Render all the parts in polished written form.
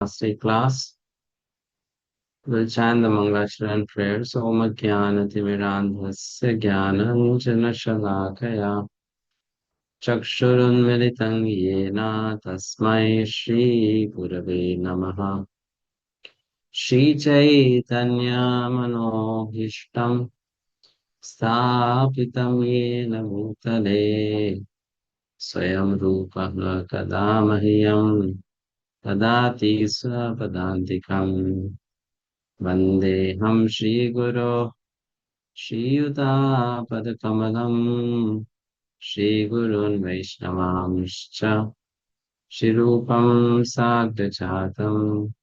Bhakti-sastri class. We'll chant the Mangalacharya prayers. Om Jnana-timirandhasya Jnananjana-shalakaya Chakshurunmilitam Yena Tasmai Shri Gurave Namaha. Shri Chaitanya Manohishtam Sthapitam Yena Bhutale Swayam Rupaha Kadamahyam Tadati Swapadantikam Vandeham Shri Guru Shri-Yuta-Padakamalam Shri-Gurun Vaishnavamscha Shri-Rupam Sagdachatam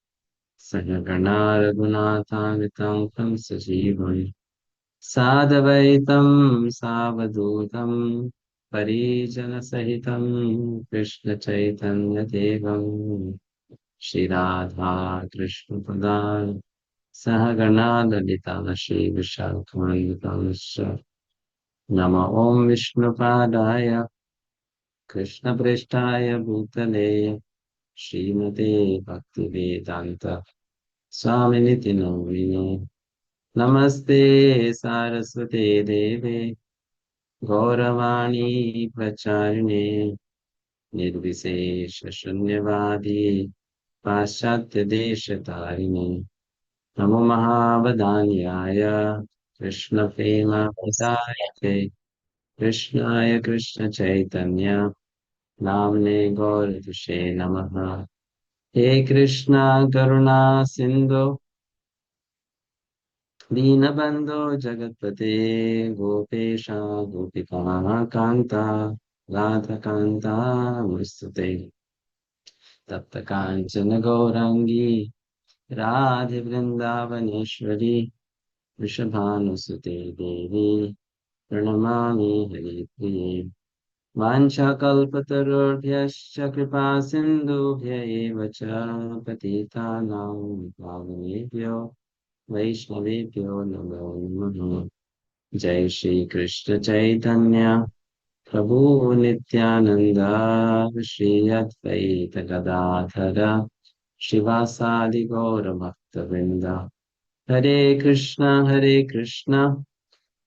Sahagana Raghunathavitam Tam Sajivam Sadavaitam Savadutam Parijana Sahitam Krishna Chaitanya Devam Shri-Radha Krishna Padal Sahagana Lalita Shri Vishakamanutamscha Nama Om Vishnupadaya Krishna Preshtaya Bhutale Srimate Bhaktivedanta Swaminiti Namine Namaste Saraswate Deve Gauravani Pracharine Nirvisesha Shunyavadi Paschatya Deshatarine Namo Mahavadanyaya Krishna Prema Pradayate Krishnaya Krishna Chaitanya Namne Gauratushe Namaha He Krishna Karuna Sindhu Dinabandho Jagatpate Gopesha Gopika Kanta Radha Kanta Mustute Tapta Kanchana Gaurangi Radhe Vrindavaneshwari Vrishabhanusute Devi Pranamami Haripriye वाञ्छाकल्पतरुभ्यश्च कृपा सिन्धुभ्य एव च पतितानां पावनेभ्यो वैष्णवेभ्यो नमो नमः जय श्री कृष्ण चैतन्य प्रभु नित्यानंद श्री अद्वैत गदाधर शिवासादि गौर भक्तवृंद हरे कृष्णा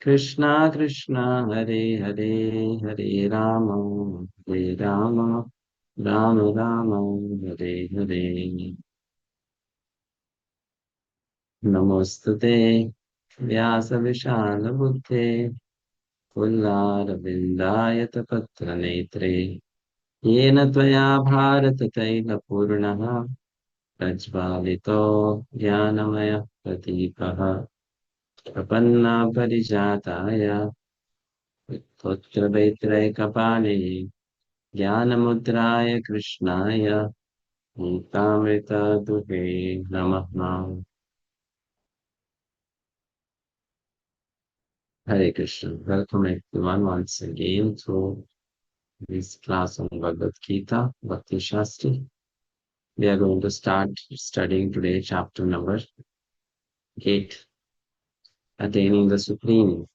कृष्णा कृष्णा हरे हरे हरे राम राम राम हरे हरे नमोस्तुते व्यास विशाल बुद्धे फुल्लारविन्दायत पत्र नेत्रे येन त्वया भारत तैलपूर्णः प्रज्वालितो ज्ञानमय प्रदीपः प्रपन्ना परिजाताय त्वत्रवैत्रैकपाणे ज्ञानमुद्राय कृष्णाय गीतामृतदुहे नमः Hare Krishna. Welcome everyone once again to this class on Bhagavad-Gita, Bhakti-sastri. We are going to start studying today chapter number 8, Attaining the Supreme.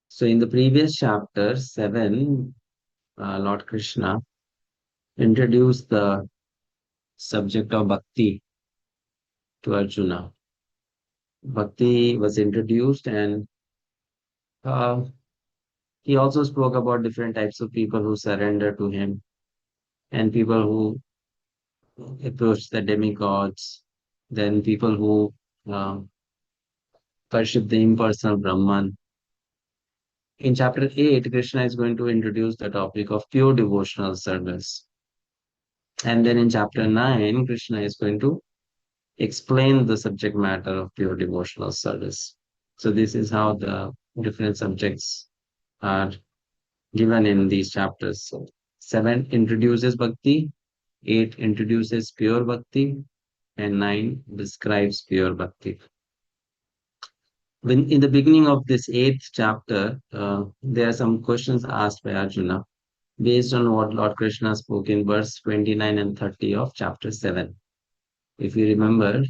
So in the previous chapter 7, Lord Krishna introduced the subject of Bhakti to Arjuna. Bhakti was introduced and uh, he also spoke about different types of people who surrender to him and people who approach the demigods, then people who uh, worship the impersonal Brahman. In chapter 8, Krishna is going to introduce the topic of pure devotional service. And then in chapter 9, Krishna is going to explain the subject matter of pure devotional service. So this is how the different subjects are given in these chapters. So 7 introduces bhakti, 8 introduces pure bhakti, and 9 describes pure bhakti. When in the beginning of this 8th chapter, there are some questions asked by Arjuna based on what Lord Krishna spoke in verse 29 and 30 of chapter 7. If you remember,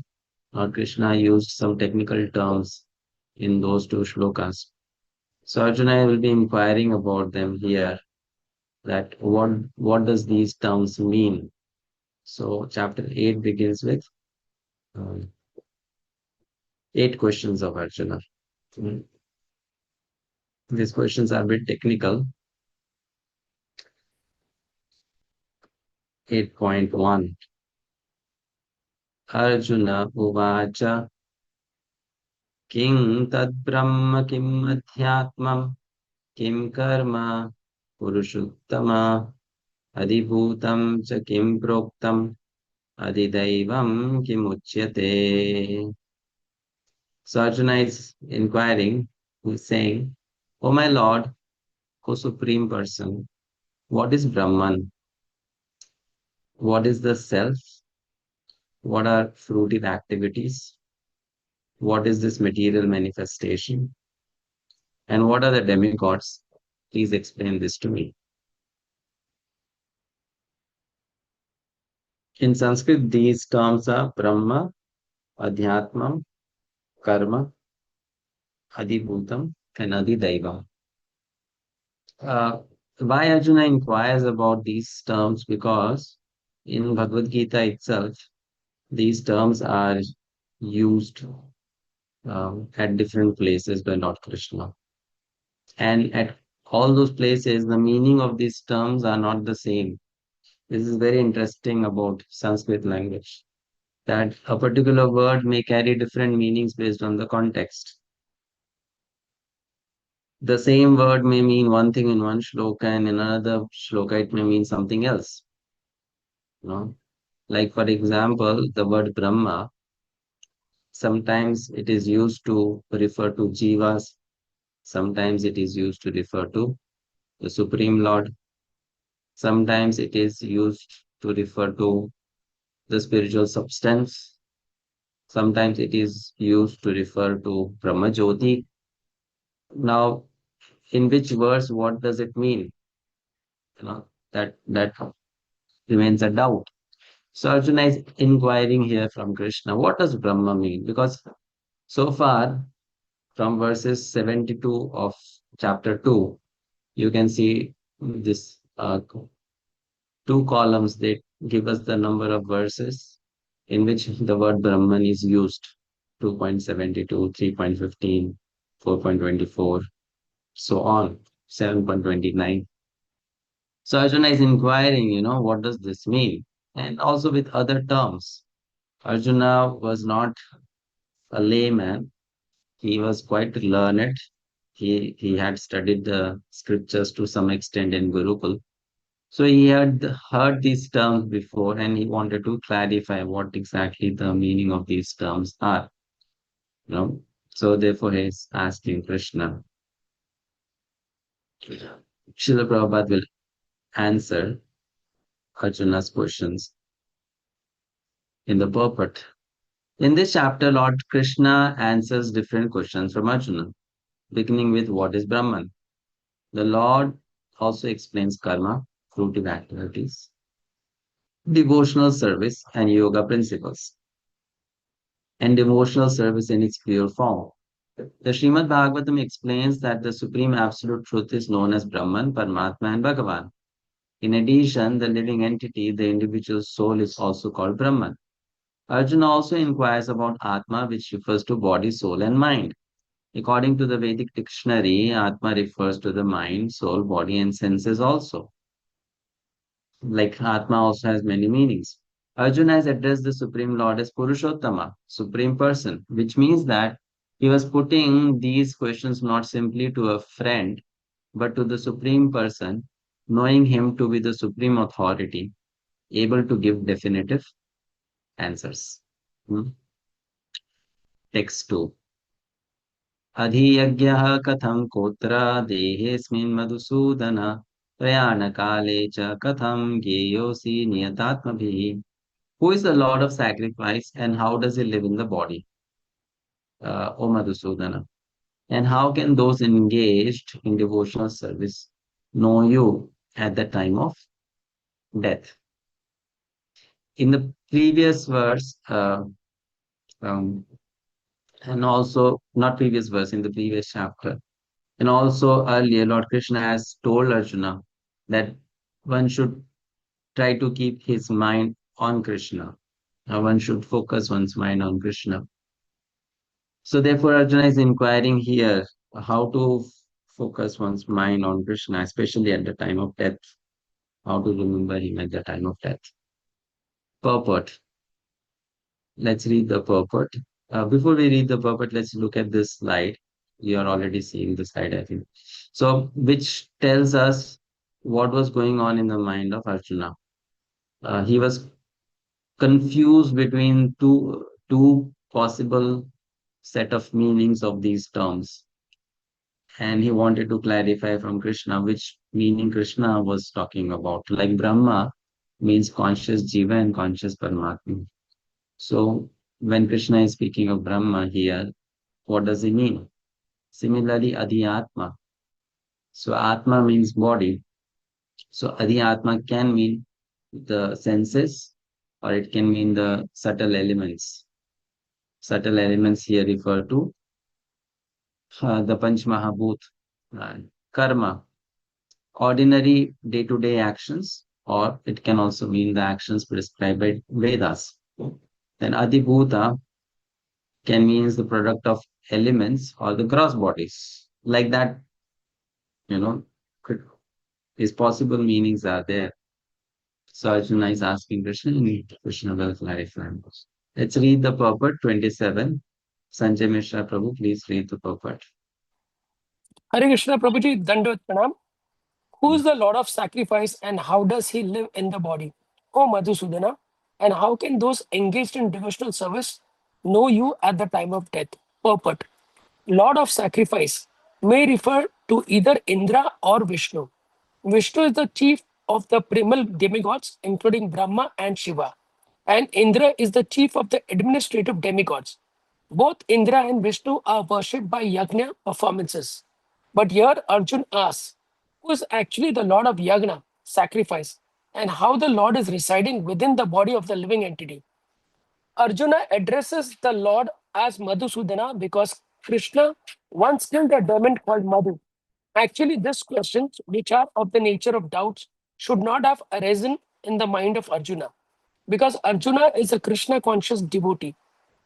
Lord Krishna used some technical terms in those two shlokas. So Arjuna will be inquiring about them here. that what does these terms mean. So chapter 8 begins with um, 8 questions of Arjuna. Mm. These questions are a bit technical. 8.1 Arjuna Uvacha Kim tad brahma kim adhyatmam kim karma purushottama adibhutam cha kim proktam adidaivam kim uchyate. So Arjuna is inquiring, who is saying, O my Lord, O Supreme Person, what is Brahman? What is the self? What are fruitive activities? What is this material manifestation? And what are the demigods? Please explain this to me. In Sanskrit, these terms are Brahma, Adhyatmam, Karma, Adibhutam, and Adidaivam. Uh, why Arjuna inquires about these terms? Because in Bhagavad-Gita itself, these terms are used at different places by Lord Krishna. And at all those places, the meaning of these terms are not the same. This is very interesting about Sanskrit language, that a particular word may carry different meanings based on the context. The same word may mean one thing in one shloka, and in another shloka it may mean something else. You know, like for example, the word Brahma, sometimes it is used to refer to jivas, sometimes it is used to refer to the Supreme Lord, sometimes it is used to refer to the spiritual substance, sometimes it is used to refer to Brahma Jyoti. Now, in which verse, what does it mean? That remains a doubt. So Arjuna is inquiring here from Krishna, what does Brahma mean? Because so far, from verses 72 of chapter 2, you can see this two columns. They give us the number of verses in which the word Brahman is used: 2.72, 3.15, 4.24, so on, 7.29. So Arjuna is inquiring, what does this mean? And also with other terms. Arjuna was not a layman. He was quite learned. He had studied the scriptures to some extent in Gurukul. So he had heard these terms before and he wanted to clarify what exactly the meaning of these terms are. You know. So therefore he's asking Krishna. Srila Prabhupada will answer Arjuna's questions in the purport. In this chapter, Lord Krishna answers different questions from Arjuna, beginning with what is Brahman. The Lord also explains karma, fruitive activities, devotional service, and yoga principles, and devotional service in its pure form. The Srimad Bhagavatam explains that the supreme absolute truth is known as Brahman, Paramatma, and Bhagavan. In addition, the living entity, the individual soul, is also called Brahman. Arjuna also inquires about Atma, which refers to body, soul, and mind. According to the Vedic dictionary, Atma refers to the mind, soul, body, and senses also. Like Atma also has many meanings. Arjuna has addressed the Supreme Lord as Purushottama, Supreme Person, which means that he was putting these questions not simply to a friend, but to the Supreme Person, knowing him to be the Supreme Authority, able to give definitive answers. Hmm. Text 2. अधियज्ञः कथं कोत्र देहेऽस्मिन् मधुसूदन प्रयाणकाले च कथं ज्ञेयोऽसि नियतात्मभिः. Who is the Lord of sacrifice and how does he live in the body? O Madhusudana. And how can those engaged in devotional service know you at the time of death? In the previous verse, um, and also not previous verse, in the previous chapter, and also earlier, Lord Krishna has told Arjuna that one should try to keep his mind on Krishna. One should focus one's mind on Krishna. So therefore, Arjuna is inquiring here how to focus one's mind on Krishna, especially at the time of death. How to remember him at the time of death. Purport. Let's read the purport. Before we read the purport, let's look at this slide. You are already seeing the slide, I think. So, which tells us what was going on in the mind of Arjuna. He was confused between two possible set of meanings of these terms, and he wanted to clarify from Krishna which meaning Krishna was talking about. Like Brahma means conscious Jiva and conscious Paramatma. So when Krishna is speaking of Brahma here, what does he mean? Similarly, Adhyatma. So Atma means body. So Adhyatma can mean the senses, or it can mean the subtle elements. Subtle elements here refer to the Panch Mahabhut, uh, karma, ordinary day-to-day actions, or it can also mean the actions prescribed by Vedas. Then Adhibhuta can means the product of elements or the gross bodies. Like that, you know, could- is possible meanings are there. So Arjuna is asking Krishna, and Krishna will clarify this. Let's read the purport 27. Sanjay Mishra Prabhu, please read the purport. Hare Krishna Prabhuji, Dandavat Pranam. Who is the Lord of sacrifice and how does he live in the body? O Madhusudana, and how can those engaged in devotional service know you at the time of death? Purport. Lord of sacrifice may refer to either Indra or Vishnu. Vishnu is the chief of the primal demigods, including Brahma and Shiva, and Indra is the chief of the administrative demigods. Both Indra and Vishnu are worshipped by yajna performances. But here Arjun asks, who is actually the Lord of yajna, sacrifice, and how the Lord is residing within the body of the living entity? Arjuna addresses the Lord as Madhusudana because Krishna once killed a demon called Madhu. Actually, these questions, which are of the nature of doubts, should not have arisen in the mind of Arjuna because Arjuna is a Krishna conscious devotee.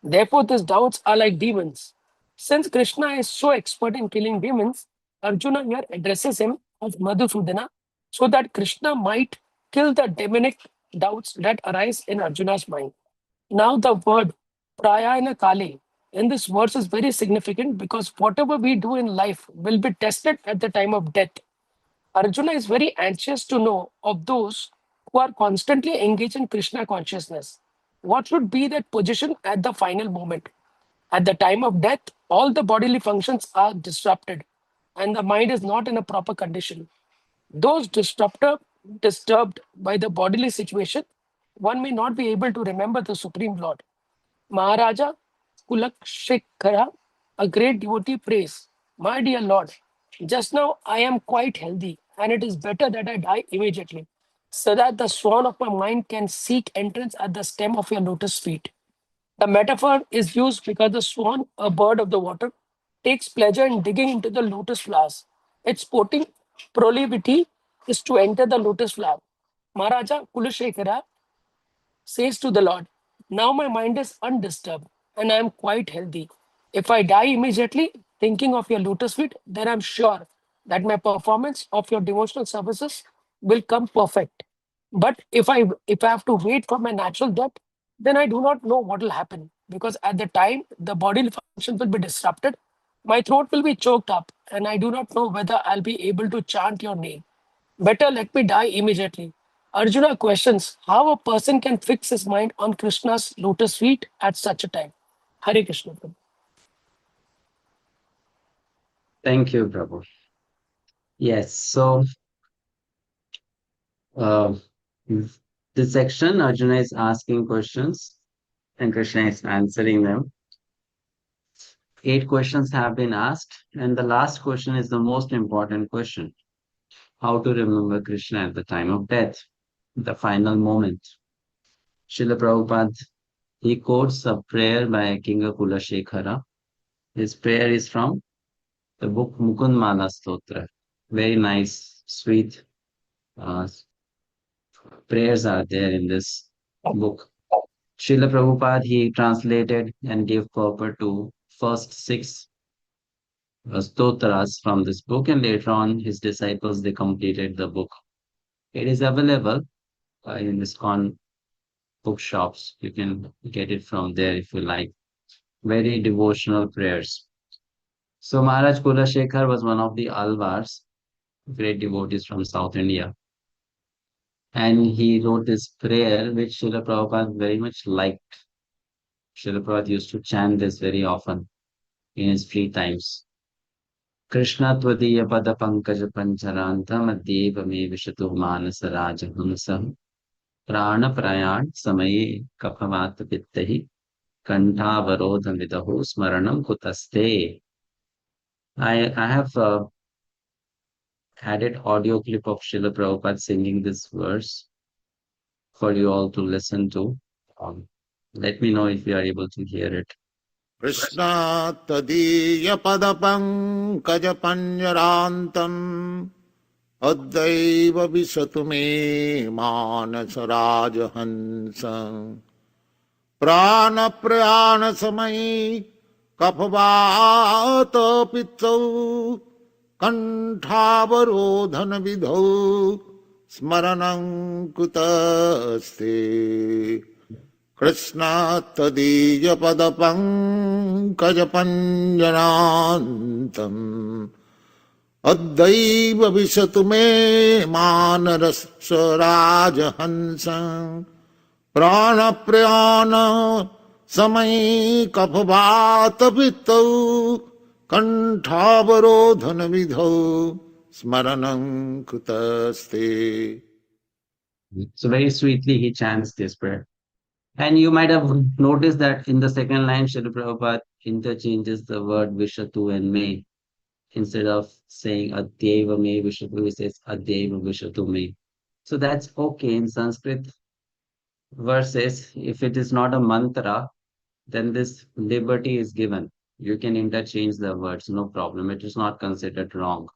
Therefore, these doubts are like demons. Since Krishna is so expert in killing demons, Arjuna here addresses him as Madhusudana so that Krishna might kill the demonic doubts that arise in Arjuna's mind. Now, the word prayana kale in this verse is very significant because whatever we do in life will be tested at the time of death. Arjuna is very anxious to know of those who are constantly engaged in Krishna consciousness. What should be their position at the final moment? At the time of death, all the bodily functions are disrupted and the mind is not in a proper condition. Those disturbed by the bodily situation, one may not be able to remember the Supreme Lord. Maharaja Kulakshekhara, a great devotee, prays, my dear Lord, just now I am quite healthy and it is better that I die immediately so that the swan of my mind can seek entrance at the stem of your lotus feet. The metaphor is used because the swan, a bird of the water, takes pleasure in digging into the lotus flowers. Its sporting proclivity is to enter the lotus flower. Maharaja Kulashekara says to the Lord, now my mind is undisturbed and I am quite healthy. If I die immediately, thinking of your lotus feet, then I'm sure that my performance of your devotional services will come perfect. But if I have to wait for my natural death, then I do not know what will happen because at the time the bodily functions will be disrupted, my throat will be choked up, and I do not know whether I'll be able to chant your name. Better let me die immediately. Arjuna questions how a person can fix his mind on Krishna's lotus feet at such a time. Hare Krishna. Thank you, Prabhu. Yes, so uh, this section, Arjuna is asking questions and Krishna is answering them. 8 questions have been asked, and the last question is the most important question: how to remember Krishna at the time of death, the final moment. Srila Prabhupada, he quotes a prayer by King Kula Shekhara. His prayer is from the book Mukund Mala Stotra. Very nice, sweet, uh, prayers are there in this book. Srila Prabhupada, he translated and gave purport to first six stotras from this book, and later on his disciples, they completed the book. It is available in iskcon bookshops. You can get it from there if you like. Very devotional prayers. So Maharaj Kulashekar was one of the Alvars, great devotees from South India. And he wrote this prayer which Srila Prabhupada very much liked. Srila Prabhupada used to chant this very often in his free times. Krishna Tvadiya Pada Pankaja Pancharanta Madhyeva Me Vishatu Manasa Rajahamsa Prana Prayan Samaye Kapavat Pittahi Kantavarodha Vidahu Smaranam Kutaste. I have added audio clip of Srila Prabhupada singing this verse for you all to listen to. Let me know if you are able to hear it. Krishna tadiya padapam kajapanjarantam Addaiva visatu me manasarajahansa Prana prayana samai kapavata pitau Kantavarodhana vidhau Smaranam kutaste Krishna tadiya padapam kajapanjanantam Addaiva visatu me manarasa rajahansam Prana prayana samai kapavata pitau Kantavarodhana vidhau Smaranam kutaste. So very sweetly he chants this prayer. And you might have noticed that in the second line, Srila Prabhupada interchanges the word Vishatu and me. Instead of saying Adyeva me Vishatu, he says Adyeva Vishatu me. So that's okay in Sanskrit verses. If it is not a mantra, then this liberty is given. You can interchange the words, no problem. It is not considered wrong.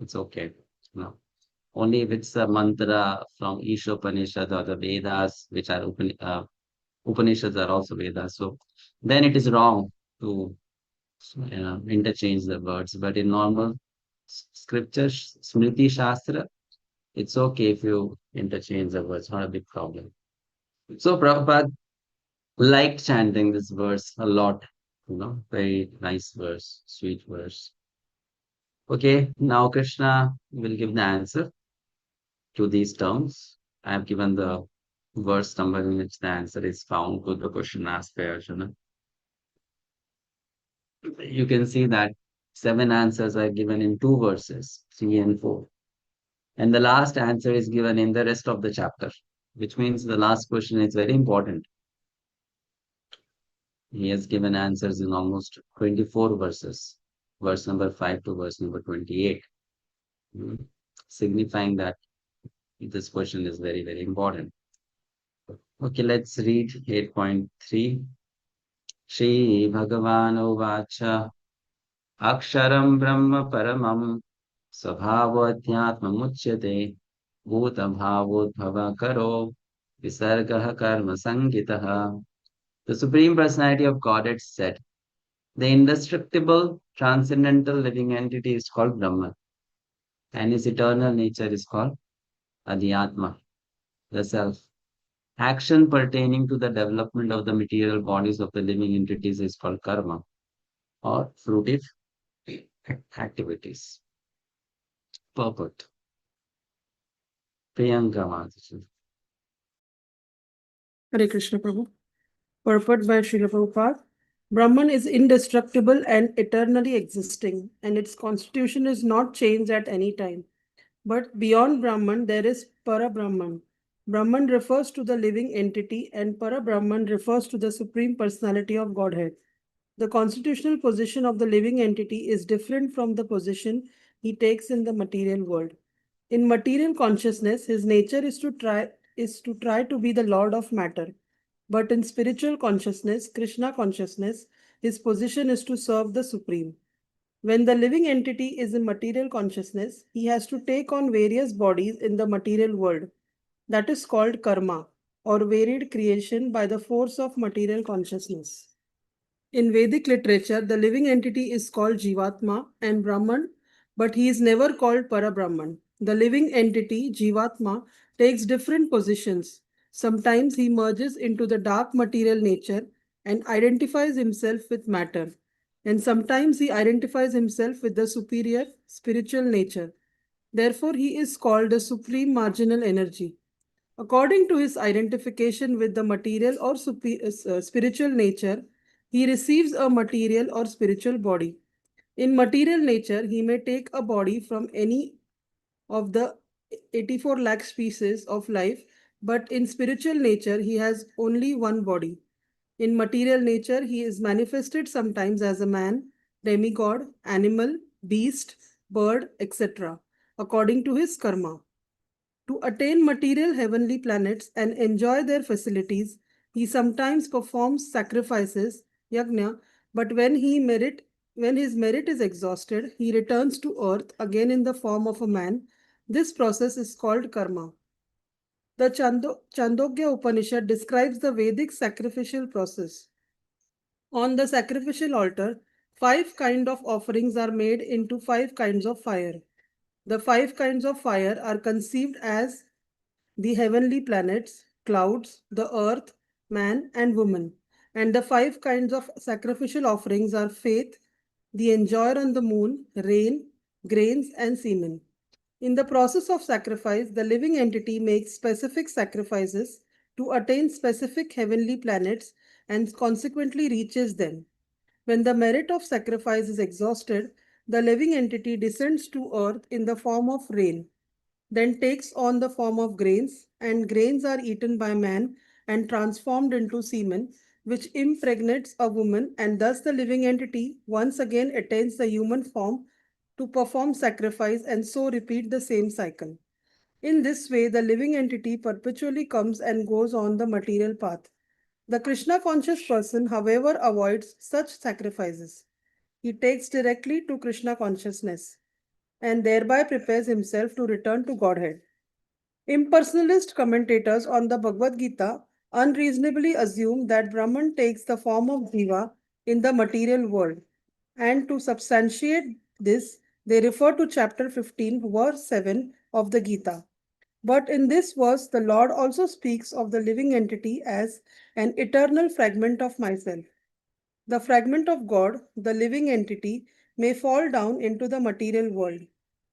It's okay. No. Only if it's a mantra from Ishopanishad or the Vedas, which are Upanishads are also Vedas. So then it is wrong to interchange the words. But in normal scriptures, Smriti Shastra, it's okay if you interchange the words, not a big problem. So Prabhupada liked chanting this verse a lot. Very nice verse, sweet verse. Okay, now Krishna will give the answer to these terms. I have given the verse number in which the answer is found to the question asked by Arjuna. You can see that 7 answers are given in 2 verses, 3 and 4. And the last answer is given in the rest of the chapter, which means the last question is very important. He has given answers in almost 24 verses, verse number 5 to verse number 28, signifying that this question is very, very important. Okay, let's read 8.3. Shri Bhagavan Uvacha Aksharam Brahma Paramam Svabhavathyatmamuchyate Bhuta Bhavodbhava Karo Visargaha Karma Sangitaha. The Supreme Personality of Godhead said, the indestructible, transcendental living entity is called Brahman, and his eternal nature is called Adhyatma, the self. Action pertaining to the development of the material bodies of the living entities is called karma, or fruitive activities. Purport. Priyanka Mataji. Hare Krishna Prabhu. Purport by Srila Prabhupada. Brahman is indestructible and eternally existing, and its constitution is not changed at any time. But beyond Brahman, there is Para-Brahman. Brahman refers to the living entity, and Para-Brahman refers to the Supreme Personality of Godhead. The constitutional position of the living entity is different from the position he takes in the material world. In material consciousness, his nature is to try to be the lord of matter. But in spiritual consciousness, Krishna consciousness, his position is to serve the Supreme. When the living entity is in material consciousness, he has to take on various bodies in the material world. That is called karma, or varied creation by the force of material consciousness. In Vedic literature, the living entity is called Jivatma and Brahman, but he is never called Parabrahman. The living entity, Jivatma, takes different positions. Sometimes he merges into the dark material nature and identifies himself with matter, and sometimes he identifies himself with the superior spiritual nature. Therefore, he is called the supreme marginal energy. According to his identification with the material or spiritual nature, he receives a material or spiritual body. In material nature, he may take a body from any of the 84 lakh species of life, but in spiritual nature, he has only one body. In material nature, he is manifested sometimes as a man, demigod, animal, beast, bird, etc., according to his karma. To attain material heavenly planets and enjoy their facilities, he sometimes performs sacrifices, yajna, but when his merit is exhausted, he returns to earth again in the form of a man. This process is called karma. The Chandogya Upanishad describes the Vedic sacrificial process. On the sacrificial altar, five kinds of offerings are made into five kinds of fire. The five kinds of fire are conceived as the heavenly planets, clouds, the earth, man, and woman. And the five kinds of sacrificial offerings are faith, the enjoyer on the moon, rain, grains, and semen. In the process of sacrifice, the living entity makes specific sacrifices to attain specific heavenly planets and consequently reaches them. When the merit of sacrifice is exhausted, the living entity descends to earth in the form of rain, then takes on the form of grains, and grains are eaten by man and transformed into semen, which impregnates a woman, and thus the living entity once again attains the human form to perform sacrifice and so repeat the same cycle. In this way, the living entity perpetually comes and goes on the material path. The Krishna conscious person, however, avoids such sacrifices. He takes directly to Krishna consciousness and thereby prepares himself to return to Godhead. Impersonalist commentators on the Bhagavad-Gita unreasonably assume that Brahman takes the form of Jiva in the material world, and to substantiate this, they refer to chapter 15, verse 7 of the Gita. But in this verse, the Lord also speaks of the living entity as an eternal fragment of myself. The fragment of God, the living entity, may fall down into the material world,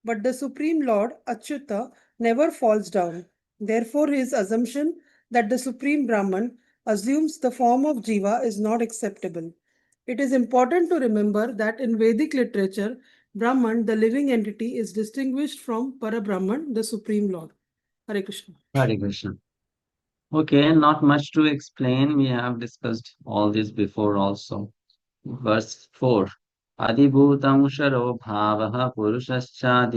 but the Supreme Lord, Achyuta, never falls down. Therefore, his assumption that the Supreme Brahman assumes the form of Jiva is not acceptable. It is important to remember that in Vedic literature, Brahman, the living entity, is distinguished from Parabrahman, the Supreme Lord. Hare Krishna. Hare Krishna. Okay, not much to explain. We have discussed all this before also. Verse 4. Adibhutam sharo bhavaha purushascha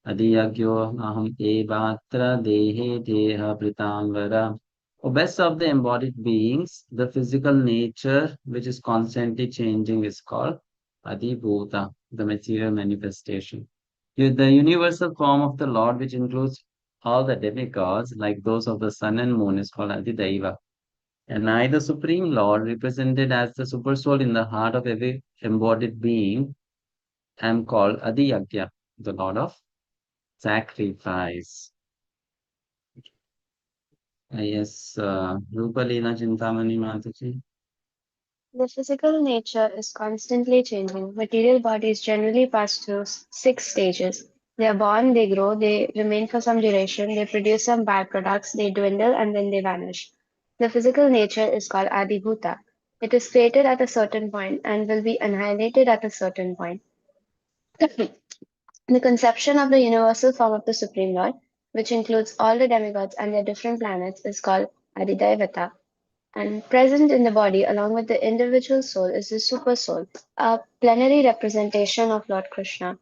adiyagyo aham ebatra dehe deha pritangara. O best of the embodied beings, the physical nature which is constantly changing is called Adibhuta, the material manifestation. The universal form of the Lord, which includes all the demigods, like those of the sun and moon, is called Adidaiva. And I, the Supreme Lord, represented as the Supersoul in the heart of every embodied being, am called Adiyagya, the Lord of Sacrifice. Yes, Rupa Leela Chintamani Mataji. The physical nature is constantly changing. Material bodies generally pass through six stages. They are born, they grow, they remain for some duration, they produce some byproducts, they dwindle, and then they vanish. The physical nature is called Adibhuta. It is created at a certain point and will be annihilated at a certain point. The conception of the universal form of the Supreme Lord, which includes all the demigods and their different planets, is called Adidevata. And present in the body, along with the individual soul, is the Supersoul, a plenary representation of Lord Krishna.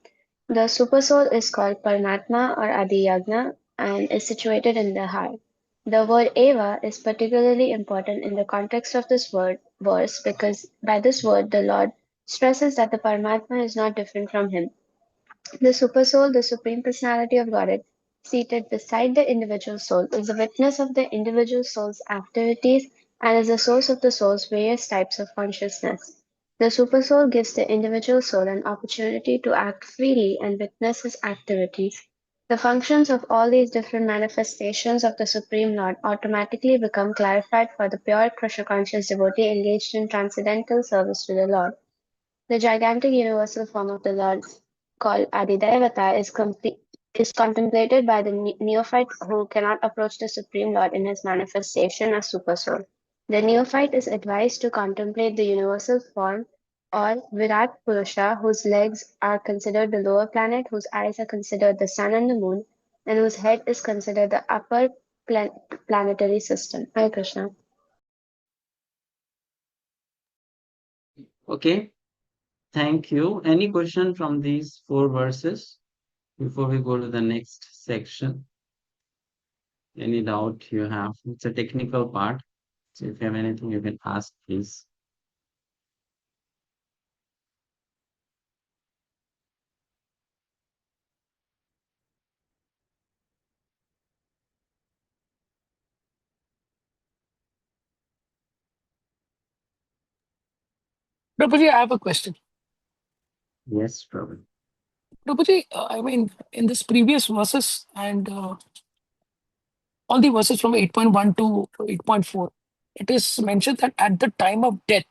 The Supersoul is called Paramatma or Adiyagna and is situated in the heart. The word Eva is particularly important in the context of this verse because by this word the Lord stresses that the Paramatma is not different from him. The Supersoul, the Supreme Personality of Godhead, seated beside the individual soul, is a witness of the individual soul's activities and is the source of the soul's various types of consciousness. The supersoul gives the individual soul an opportunity to act freely and witness his activities. The functions of all these different manifestations of the Supreme Lord automatically become clarified for the pure Krishna conscious devotee engaged in transcendental service to the Lord. The gigantic universal form of the Lord, called Adidevata, is contemplated by the neophyte who cannot approach the Supreme Lord in his manifestation as Supersoul. The neophyte is advised to contemplate the universal form or Virat Purusha, whose legs are considered the lower planet, whose eyes are considered the sun and the moon, and whose head is considered the upper planetary system. Hare Krishna. Okay, thank you. Any question from these 4 verses before we go to the next section? Any doubt you have? It's a technical part. So if you have anything, you can ask, please. Prabhuji, I have a question. Yes, probably. Prabhuji, I mean, in this previous verses and all the verses from 8.1 to 8.4, it is mentioned that at the time of death.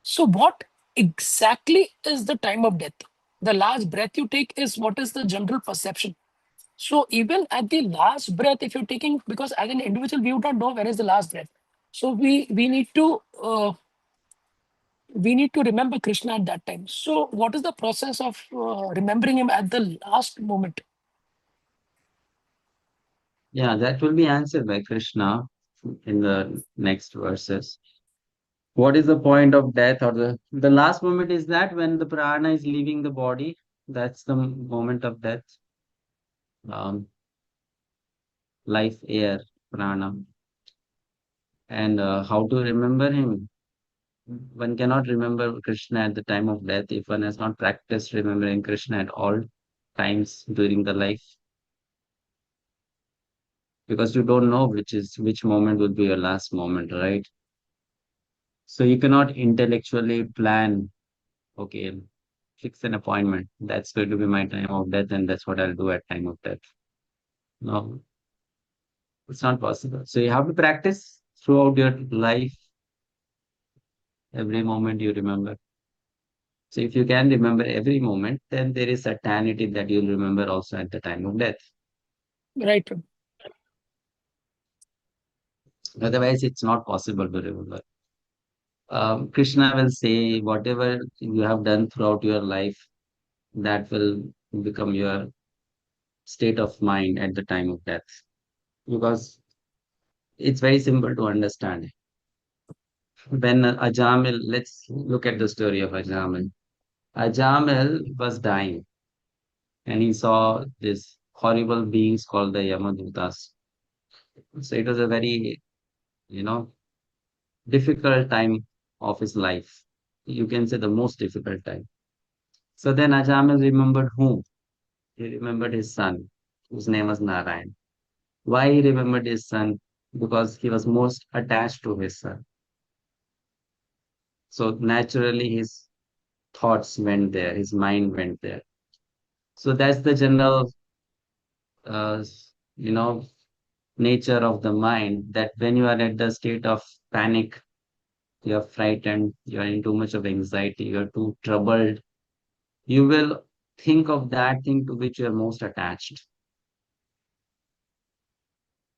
So, what exactly is the time of death? The last breath you take is what is the general perception. So, even at the last breath, if you're taking, because as an individual, we would not know when is the last breath. So, we need to remember Krishna at that time. So, what is the process of remembering him at the last moment? Yeah, that will be answered by Krishna in the next verses. What is the point of death, or the last moment is that when the prana is leaving the body, that's the moment of death. Life, air, prana. And how to remember him? One cannot remember Krishna at the time of death if one has not practiced remembering Krishna at all times during the life, because you don't know which moment will be your last moment, right? So you cannot intellectually plan, okay, fix an appointment. That's going to be my time of death, and that's what I'll do at time of death. No, it's not possible. So you have to practice throughout your life, every moment you remember. So if you can remember every moment, then there is certainty that you'll remember also at the time of death. Right. Otherwise, it's not possible to remember. Krishna will say, whatever you have done throughout your life, that will become your state of mind at the time of death. Because it's very simple to understand. When Ajamil, let's look at the story of Ajamil. Ajamil was dying, and he saw these horrible beings called the Yamadutas. So it was a very, you know, difficult time of his life. You can say the most difficult time. So then Ajamil remembered whom? He remembered his son, whose name was Narayan. Why he remembered his son? Because he was most attached to his son. So naturally his thoughts went there, his mind went there. So that's the general, uh, you know, nature of the mind, that when you are at the state of panic, you're frightened, you're in too much of anxiety, you're too troubled, you will think of that thing to which you're most attached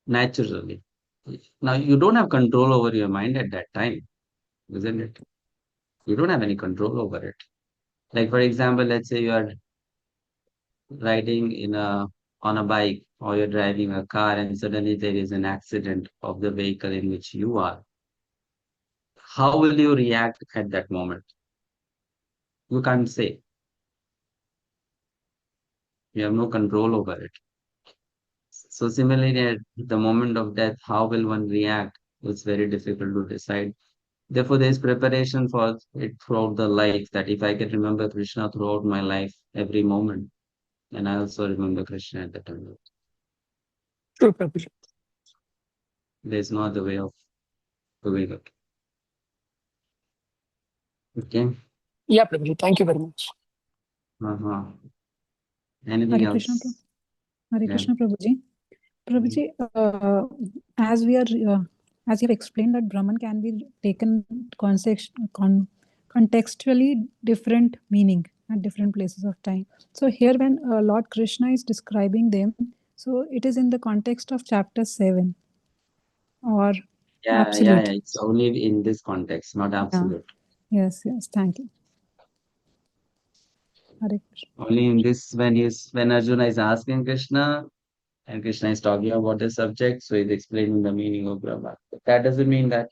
naturally. Now, you don't have control over your mind at that time, isn't it? You don't have any control over it. Like, for example, let's say you are riding on a bike, or you're driving a car, and suddenly there is an accident of the vehicle in which you are. How will you react at that moment? You can't say. You have no control over it. So similarly, at the moment of death, how will one react? It's very difficult to decide. Therefore, there is preparation for it throughout the life, that if I can remember Krishna throughout my life, every moment, and I also remember Krishna at the time. True, Prabhuji. There's no other way of doing it. Okay. Yeah, Prabhuji. Thank you very much. Uh-huh. Anything Hare Krishna, else? Hare Yeah. Krishna, Prabhuji. Prabhuji, as we are, as you have explained that Brahman can be taken contextually different meaning at different places of time. So here, when Lord Krishna is describing them, so it is in the context of chapter 7 or absolute. It's only in this context, not absolute. Yes. Thank you. Hare Krishna. Only in this, when Arjuna is asking Krishna, and Krishna is talking about the subject, so he's explaining the meaning of Brahma. But that doesn't mean that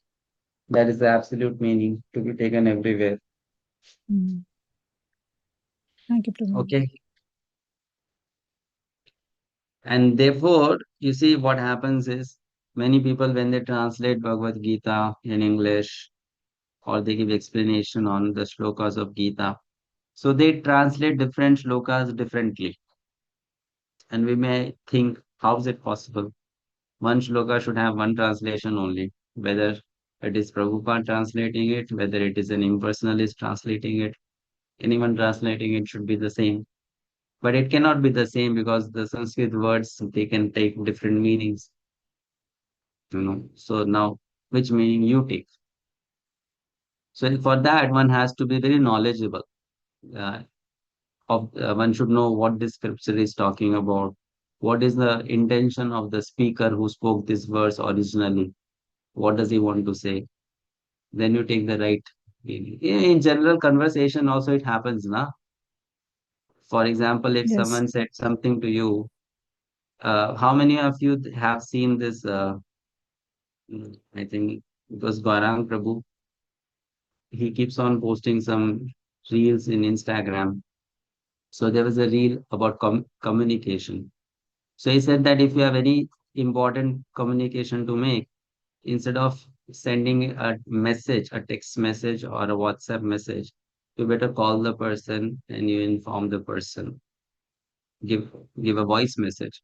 that is the absolute meaning to be taken everywhere. Thank you, Prabhuji. Okay. And therefore, you see what happens is many people, when they translate Bhagavad-Gita in English or they give explanation on the shlokas of Gita, so they translate different shlokas differently. And we may think, how is it possible? One shloka should have one translation only, whether it is Prabhupada translating it, whether it is an impersonalist translating it, anyone translating it should be the same. But it cannot be the same because the Sanskrit words, they can take different meanings. So now, which meaning you take? So for that, one has to be very knowledgeable. One should know what this scripture is talking about. What is the intention of the speaker who spoke this verse originally? What does he want to say? Then you take the right meaning. In general conversation also it happens, na? For example, if Yes. someone said something to you, how many of you have seen this? I think it was Gaurang Prabhu. He keeps on posting some reels in Instagram. So there was a reel about communication. So he said that if you have any important communication to make, instead of sending a message, a text message or a WhatsApp message, you better call the person and you inform the person. Give a voice message.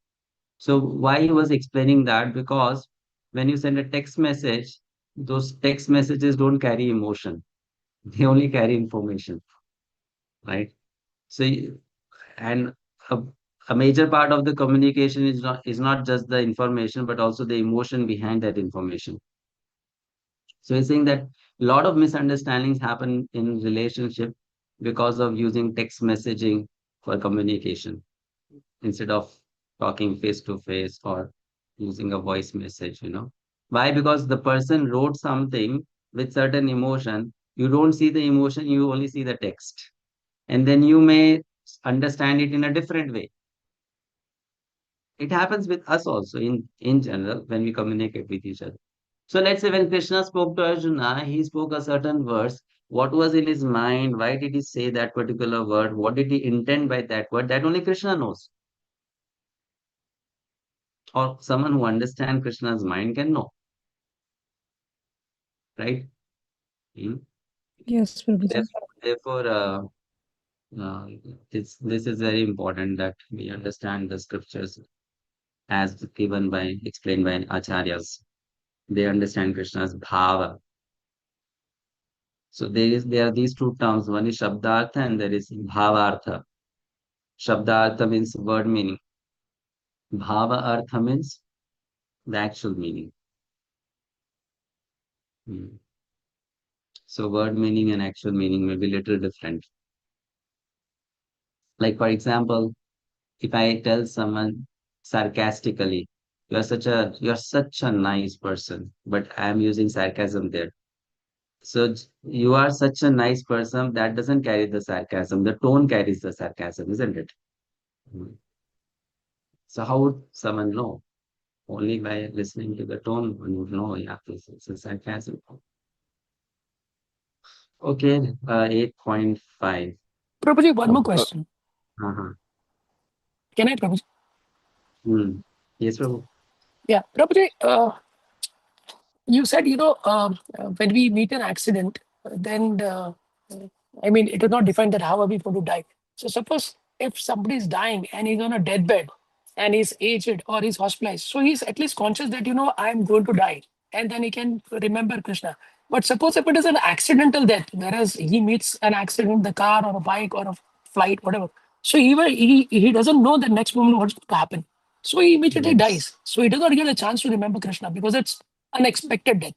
So why he was explaining that? Because when you send a text message, those text messages don't carry emotion. They only carry information, right? So and a, a major part of the communication is not just the information, but also the emotion behind that information. So he's saying that a lot of misunderstandings happen in relationship because of using text messaging for communication instead of talking face to face or using a voice message. Why? Because the person wrote something with certain emotion. You don't see the emotion, you only see the text. And then you may understand it in a different way. It happens with us also in general when we communicate with each other. So let's say when Krishna spoke to Arjuna, he spoke a certain verse. What was in his mind? Why did he say that particular word? What did he intend by that word? That only Krishna knows. Or someone who understands Krishna's mind can know. Right? Hmm? Yes, Prabhuji. Therefore, uh, this is very important that we understand the scriptures as given by, explained by acharyas. They understand Krishna's bhava. So there are these two terms. One is Shabdartha and there is Bhavartha. Shabdartha means word meaning. Bhava Artha means the actual meaning. So word meaning and actual meaning may be little different. Like for example, if I tell someone sarcastically, you're such a nice person, but I am using sarcasm there. So you are such a nice person, that doesn't carry the sarcasm. The tone carries the sarcasm, isn't it? Mm. So how would someone know? Only by listening to the tone, one would know, yeah, this is a sarcasm. Okay, 8.5. Prabhuji, one more question. Uh-huh. Can I, Prabhuji? Yes, Prabhu. Yeah, Prabhuji, you said, when we meet an accident, then, it is not defined that how are we going to die. So suppose if somebody is dying and he's on a deathbed, and he's aged or he's hospitalized. So he's at least conscious that, I'm going to die. And then he can remember Krishna. But suppose if it is an accidental death, whereas he meets an accident, the car or a bike or a flight, whatever. So he doesn't know the next moment what's going to happen. So he immediately Yes. dies. So he does not get a chance to remember Krishna because it's unexpected death.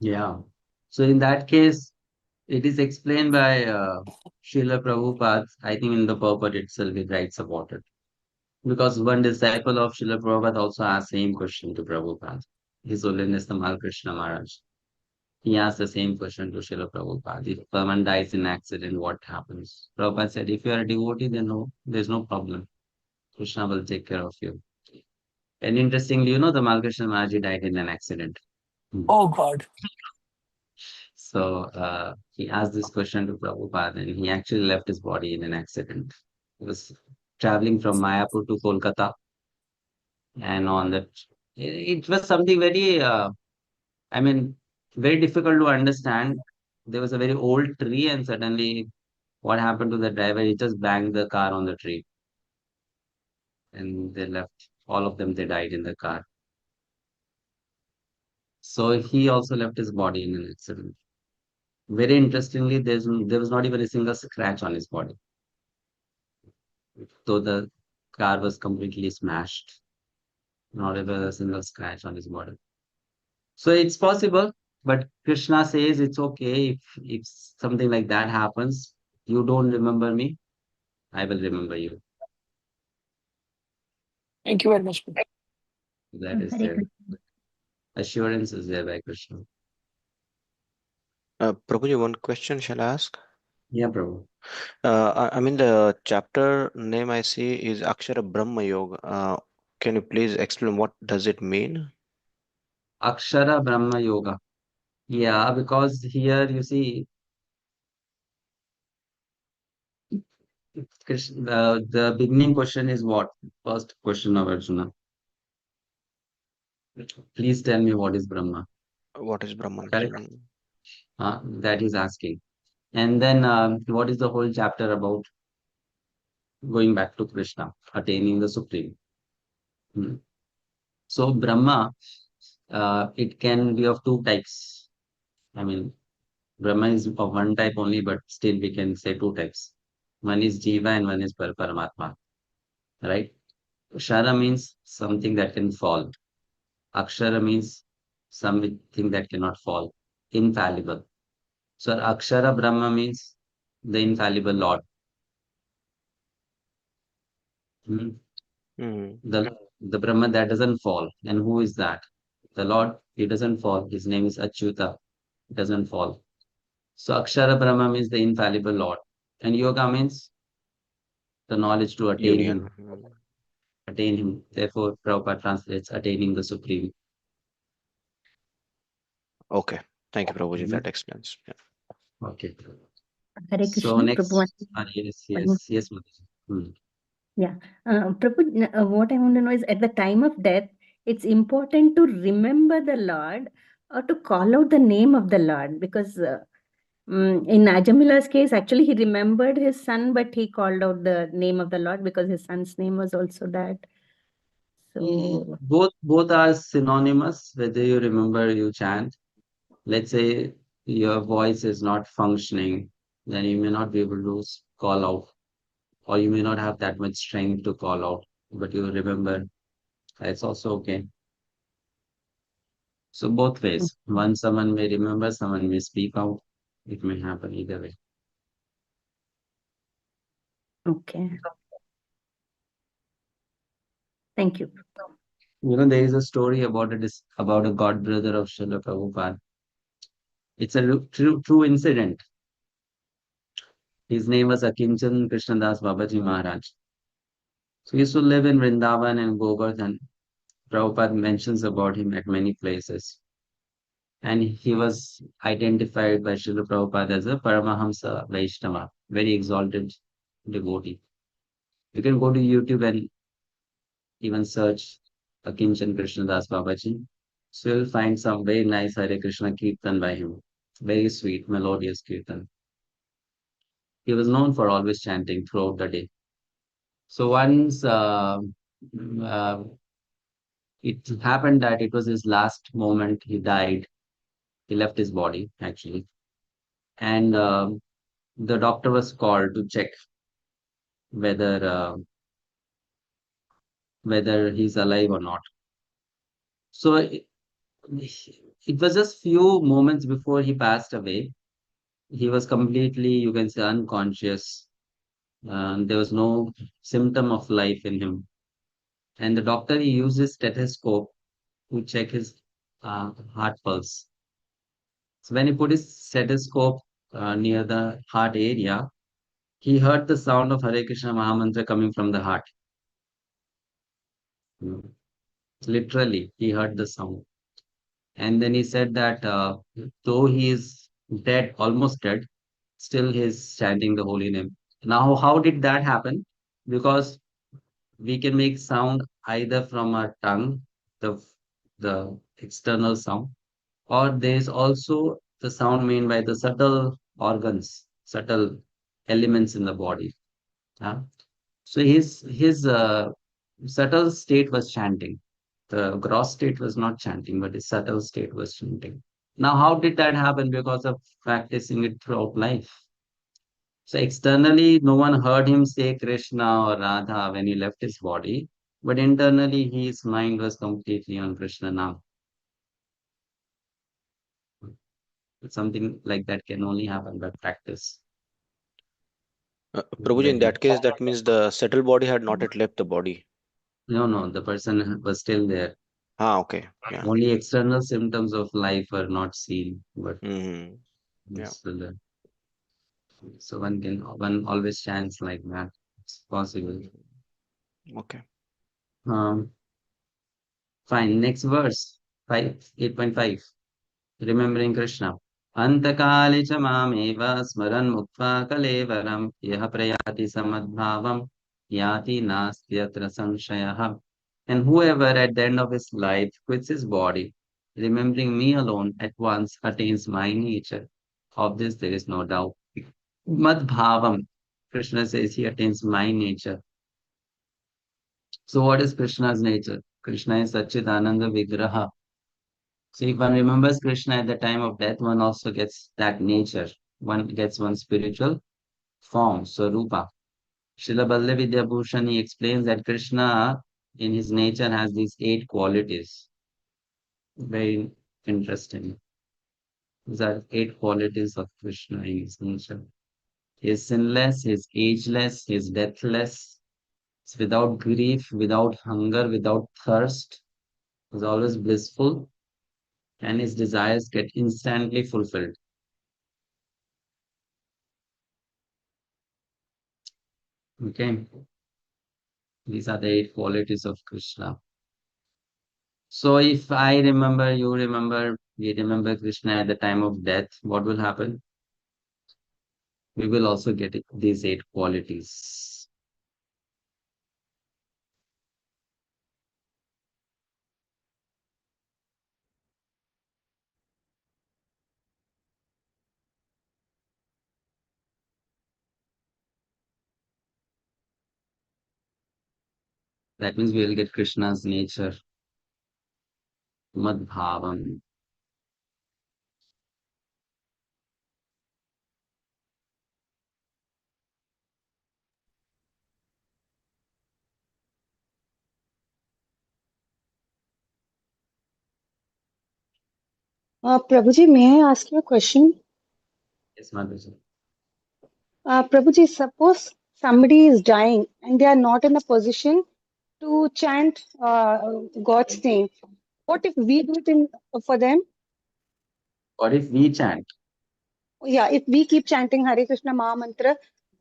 Yeah. So in that case, it is explained by Srila Prabhupada. I think in the purport itself it writes about it. Because one disciple of Srila Prabhupada also asked same question to Prabhupada. His Holiness Tamal Krishna Maharaj. He asked the same question to Srila Prabhupada. If someone dies in accident, what happens? Prabhupada said, if you are a devotee, then no, there's no problem. Krishna will take care of you. And interestingly, the Malkrishna Maharaj died in an accident. Oh God. So he asked this question to Prabhupada, and he actually left his body in an accident. He was traveling from Mayapur to Kolkata, and on that, it was something very, I mean, very difficult to understand. There was a very old tree, and suddenly, what happened to the driver? He just banged the car on the tree, and they left. All of them, they died in the car. So he also left his body in an accident. Very interestingly, there was not even a single scratch on his body, though the car was completely smashed. Not even a single scratch on his body. So it's possible, but Krishna says it's okay if something like that happens. You don't remember me, I will remember you. Thank you very much. That is Hare there. Krishna. Assurance is there by Krishna. Prabhuji, one question shall I ask? Yeah, Prabhu. I mean, the chapter name I see is Akshara Brahma Yoga. Can you please explain what does it mean? Akshara Brahma Yoga. Yeah, because here you see Krishna, the beginning question is what? First question of Arjuna. Please tell me what is Brahma. What is Brahman? Correct? That is asking. And then what is the whole chapter about? Going back to Krishna, attaining the Supreme. Hmm. So Brahma, it can be of two types. I mean, Brahma is of one type only, but still we can say two types. One is Jiva and one is Paramatma, right? Shara means something that can fall. Akshara means something that cannot fall, infallible. So Akshara Brahma means the infallible Lord. Hmm. Hmm. The Brahma that doesn't fall. And who is that? The Lord, he doesn't fall. His name is Achyuta. He doesn't fall. So Akshara Brahma means the infallible Lord. And yoga means the knowledge to attain Union. him. Attain him. Therefore, Prabhupada translates attaining the Supreme. Okay. Thank you, Prabhuji. Mhm. That explains. Yeah. Okay. Hare So Krishna. Prabhu, next, yes, Mataji. Hmm. yeah. Prabhu, what I want to know is at the time of death, it's important to remember the Lord or to call out the name of the Lord because in Ajamila's case, actually, he remembered his son, but he called out the name of the Lord because his son's name was also that. So, Both are synonymous, whether you remember, you chant. Let's say your voice is not functioning, then you may not be able to call out, or you may not have that much strength to call out, but you remember. It's also okay. So both ways. One someone may remember, someone may speak out. It may happen either way. okay. Thank you. There is a story about about a god brother of Srila Prabhupada. It's a true incident. His name was Akinchan Krishnadas Babaji Maharaj. So he used to live in Vrindavan and Govardhan. Prabhupada mentions about him at many places. And he was identified by Srila Prabhupada as a Paramahamsa Vaishnava, very exalted devotee. You can go to YouTube and even search Akinchan Krishnadas Babaji. So you'll find some very nice Hare Krishna Kirtan by him. Very sweet, melodious Kirtan. He was known for always chanting throughout the day. So once uh, it happened that it was his last moment. He died. He left his body actually, and the doctor was called to check whether whether he's alive or not. So it was just few moments before he passed away. He was completely, you can say, unconscious. There was no symptom of life in him. And the doctor, he used his stethoscope to check his heart pulse. So when he put his stethoscope near the heart area, he heard the sound of Hare Krishna Mahamantra coming from the heart. Mm. Literally, he heard the sound. And then he said that though he is dead, almost dead, still he's chanting the holy name. Now, how did that happen? Because we can make sound either from our tongue, the the external sound, or there is also the sound made by the subtle organs, subtle elements in the body. Huh? So his subtle state was chanting. The gross state was not chanting, but his subtle state was chanting. Now, how did that happen? Because of practicing it throughout life. So externally, no one heard him say Krishna or Radha when he left his body, but internally, his mind was completely on Krishna now. Something like that can only happen by practice. Prabhuji, in Very. that case, that means the settled body had not yet left the body. No, no, the person was still there. Ah, okay. Yeah. Only external symptoms of life are not seen, but Hmm. Yeah. it's still there. So one always chants like that. It's possible. Okay. Um, Fine. Next verse, 8.5. Remembering Krishna. Antakale cha mameva smaran mukva kalevaram yah prayati samadbhavam yati nastyatra sanshayah. And whoever at the end of his life quits his body, remembering me alone, at once attains my nature. Of this there is no doubt. Madbhavam. Krishna says he attains my nature. So what is Krishna's nature? Krishna is Satchidananda Vigraha. So if one remembers Krishna at the time of death, one also gets that nature. One gets one spiritual form, Swarupa. Srila Balla Vidyabhushan, he explains that Krishna in his nature has these 8 qualities. Very interesting. These are 8 qualities of Krishna in his nature. He is sinless, he is ageless, he is deathless, is without grief, without hunger, without thirst, is always blissful, and his desires get instantly fulfilled. Okay, these are the 8 qualities of Krishna. So if I remember, you remember, we remember Krishna at the time of death, what will happen? We will also get these 8 qualities. That means we will get Krishna's nature, Madbhavam. Prabhuji, may I ask you a question? Yes, Madhusudana. Prabhuji, suppose somebody is dying and they are not in a position to chant God's name. What if we do it for them? What if we chant? Yeah, if we keep chanting Hare Krishna Maha Mantra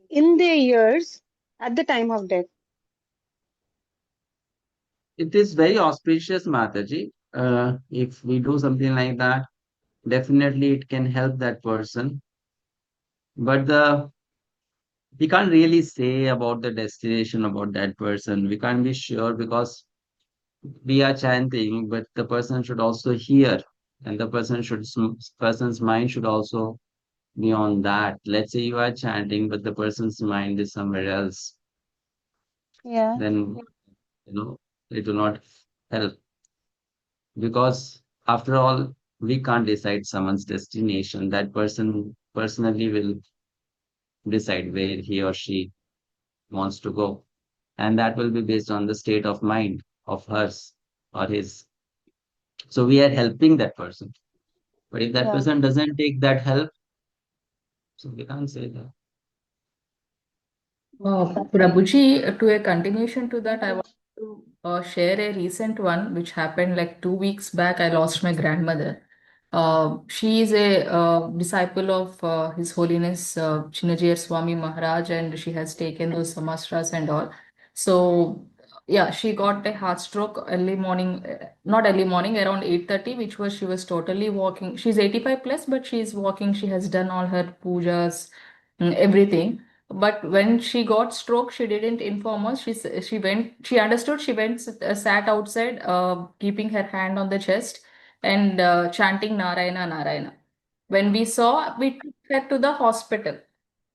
in their ears at the time of death. It is very auspicious, Mataji. If we do something like that, definitely it can help that person. But we can't really say about the destination about that person. We can't be sure because we are chanting, but the person should also hear, and the person's mind should also be on that. Let's say you are chanting, but the person's mind is somewhere else. Yeah. Then it will not help, because after all, we can't decide someone's destination. That person personally will decide where he or she wants to go. And that will be based on the state of mind of hers or his. So we are helping that person. But if that Yeah. person doesn't take that help, so we can't say that. Prabhuji, to a continuation to that, I want to share a recent one which happened like 2 weeks back. I lost my grandmother. She is a disciple of His Holiness Chinnajiyar Swami Maharaj, and she has taken those samastras and all. So, yeah, she got a heart stroke early morning, not early morning, around 8:30, which was she was totally walking. She's 85 plus, but she's walking. She has done all her pujas, everything. But when she got stroke, she didn't inform us. She went. She understood. She went, sat outside, keeping her hand on the chest and chanting Narayana, Narayana. When we saw, we took her to the hospital.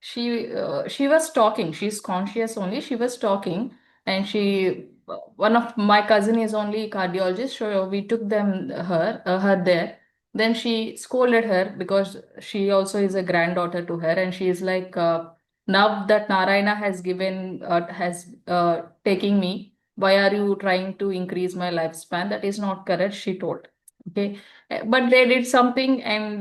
She was talking. She's conscious only. She was talking, and one of my cousin is only cardiologist, so we took her there. Then she scolded her because she also is a granddaughter to her, and she is like, now that Narayana has taking me, why are you trying to increase my lifespan? That is not correct, she told. Okay. But they did something, and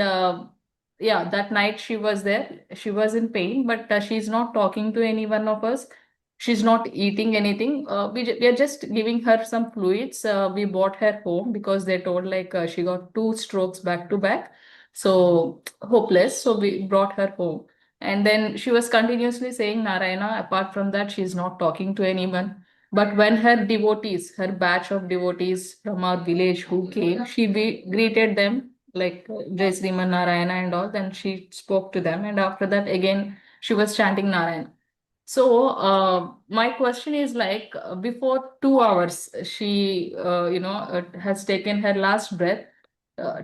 yeah, that night she was there. She was in pain, but she's not talking to any one of us. She's not eating anything. We are just giving her some fluids. We brought her home because they told like she got two strokes back to back. So hopeless. So we brought her home. And then she was continuously saying Narayana. Apart from that, she's not talking to anyone. But when her devotees, her batch of devotees from our village who came, greeted them like Jai Sriman Narayana and all. Then she spoke to them, and after that, again, she was chanting Narayana. So, my question is like, before 2 hours, she, has taken her last breath.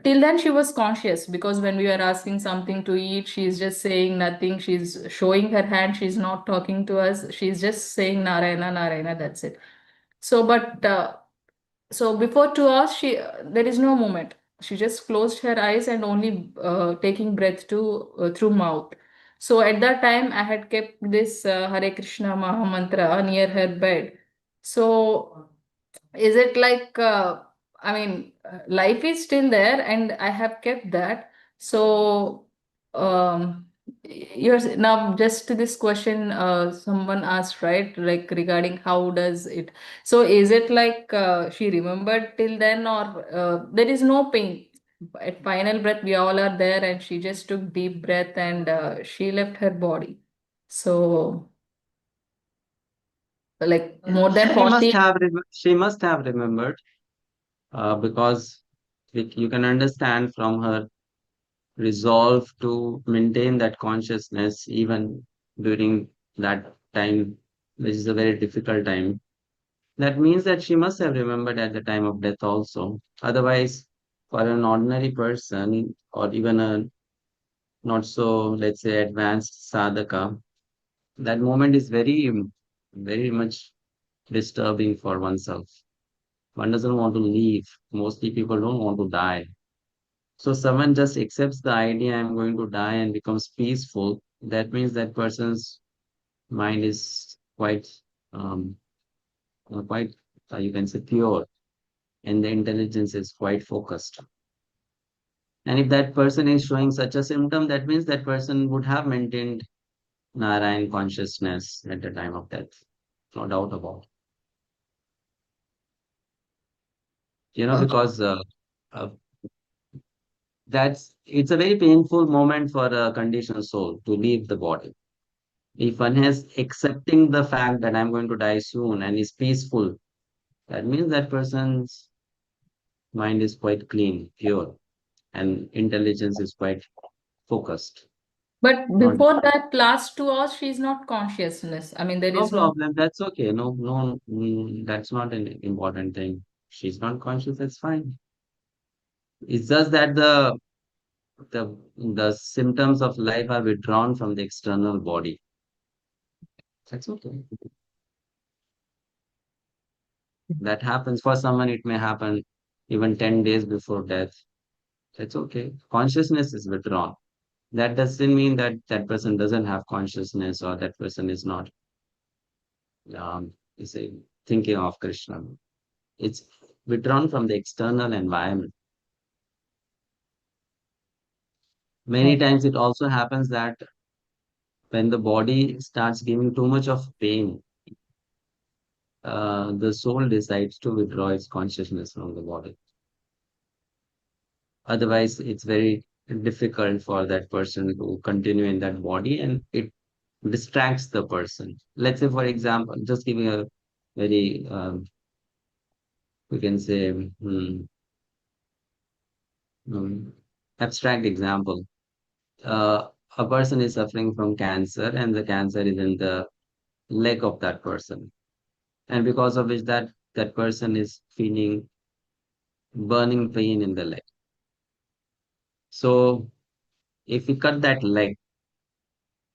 Till then, she was conscious because when we were asking something to eat, she's just saying nothing. She's showing her hand. She's not talking to us. She's just saying Narayana, Narayana. That's it. So, but so before 2 hours, there is no movement. She just closed her eyes and only taking breath through mouth. So at that time, I had kept this Hare Krishna Maha Mantra near her bed. So is it like life is still there, and I have kept that. So yours now, just to this question someone asked, right, like regarding how does it, so is it like she remembered till then, or there is no pain at final breath? We all are there, and she just took deep breath, and she left her body. So like more than She must 40. have she must have remembered, because you can understand from her resolve to maintain that consciousness even during that time, which is a very difficult time. That means that she must have remembered at the time of death also. Otherwise, for an ordinary person or even a not so, let's say, advanced sadhaka, that moment is very much disturbing for oneself. One doesn't want to leave. Mostly people don't want to die. So someone just accepts the idea I'm going to die and becomes peaceful. That means that person's mind is um, quite, you can say, pure, and the intelligence is quite focused. And if that person is showing such a symptom, that means that person would have maintained Narayan consciousness at the time of death. No doubt about it. Okay. Because uh, it's a very painful moment for a conditioned soul to leave the body. If one has accepting the fact that I'm going to die soon and is peaceful, that means that person's mind is quite clean, pure, and intelligence is quite focused. But Not before that last 2 hours, she's not consciousness. I mean, there no is no. problem. That's okay. No, that's not an important thing. She's not conscious. That's fine. It's just that the symptoms of life are withdrawn from the external body. That's okay. That happens for someone, it may happen even 10 days before death. That's okay. Consciousness is withdrawn. That doesn't mean that that person doesn't have consciousness or that person is not is a, thinking of Krishna. It's withdrawn from the external environment. Many times it also happens that when the body starts giving too much of pain, the soul decides to withdraw its consciousness from the body. Otherwise, it's very difficult for that person to continue in that body and it distracts the person. Let's say, for example, just giving a very, we can say, um, abstract example. A person is suffering from cancer and the cancer is in the leg of that person. And because of which that person is feeling burning pain in the leg. So if we cut that leg,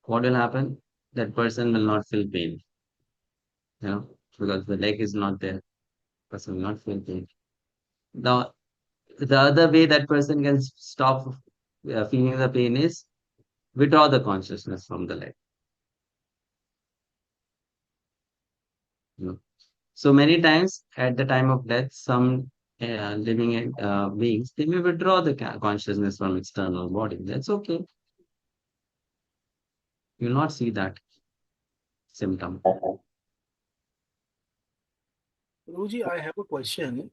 what will happen? That person will not feel pain, you know, because the leg is not there. Person will not feel pain. Now, the other way that person can stop feeling the pain is withdraw the consciousness from the leg. You know. So many times at the time of death, some living beings, they may withdraw the consciousness from external body. That's okay. You will not see that symptom. Guruji, I have a question.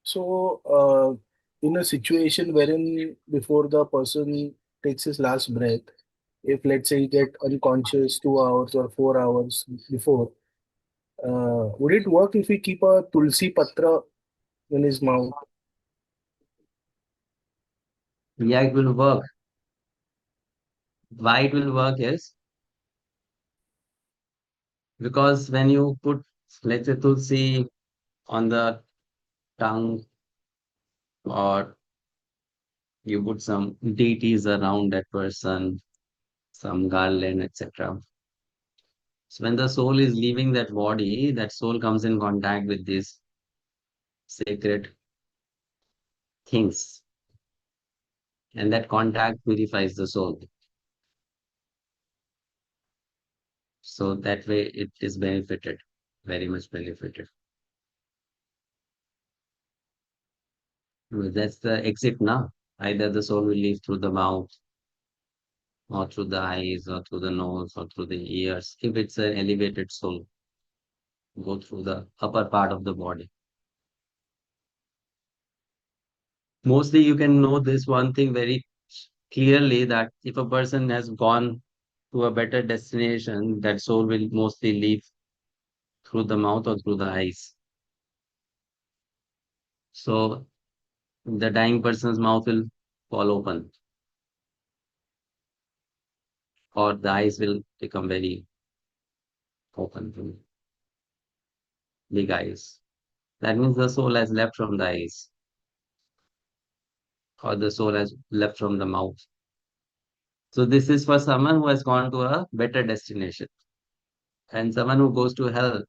So, in a situation wherein before the person takes his last breath, if let's say he get unconscious 2 hours or 4 hours before, would it work if we keep a tulsi patra in his mouth? Yeah, it will work. Why it will work is because when you put, let's say, tulsi on the tongue or you put some deities around that person, some garland, etc. So when the soul is leaving that body, that soul comes in contact with these sacred things, and that contact purifies the soul. So that way it is benefited, very much benefited. Well, that's the exit now. Either the soul will leave through the mouth or through the eyes or through the nose or through the ears. If it's an elevated soul, go through the upper part of the body. Mostly you can know this one thing very clearly that if a person has gone to a better destination, that soul will mostly leave through the mouth or through the eyes. So the dying person's mouth will fall open or the eyes will become very open, big eyes. That means the soul has left from the eyes or the soul has left from the mouth. So this is for someone who has gone to a better destination. And someone who goes to hell,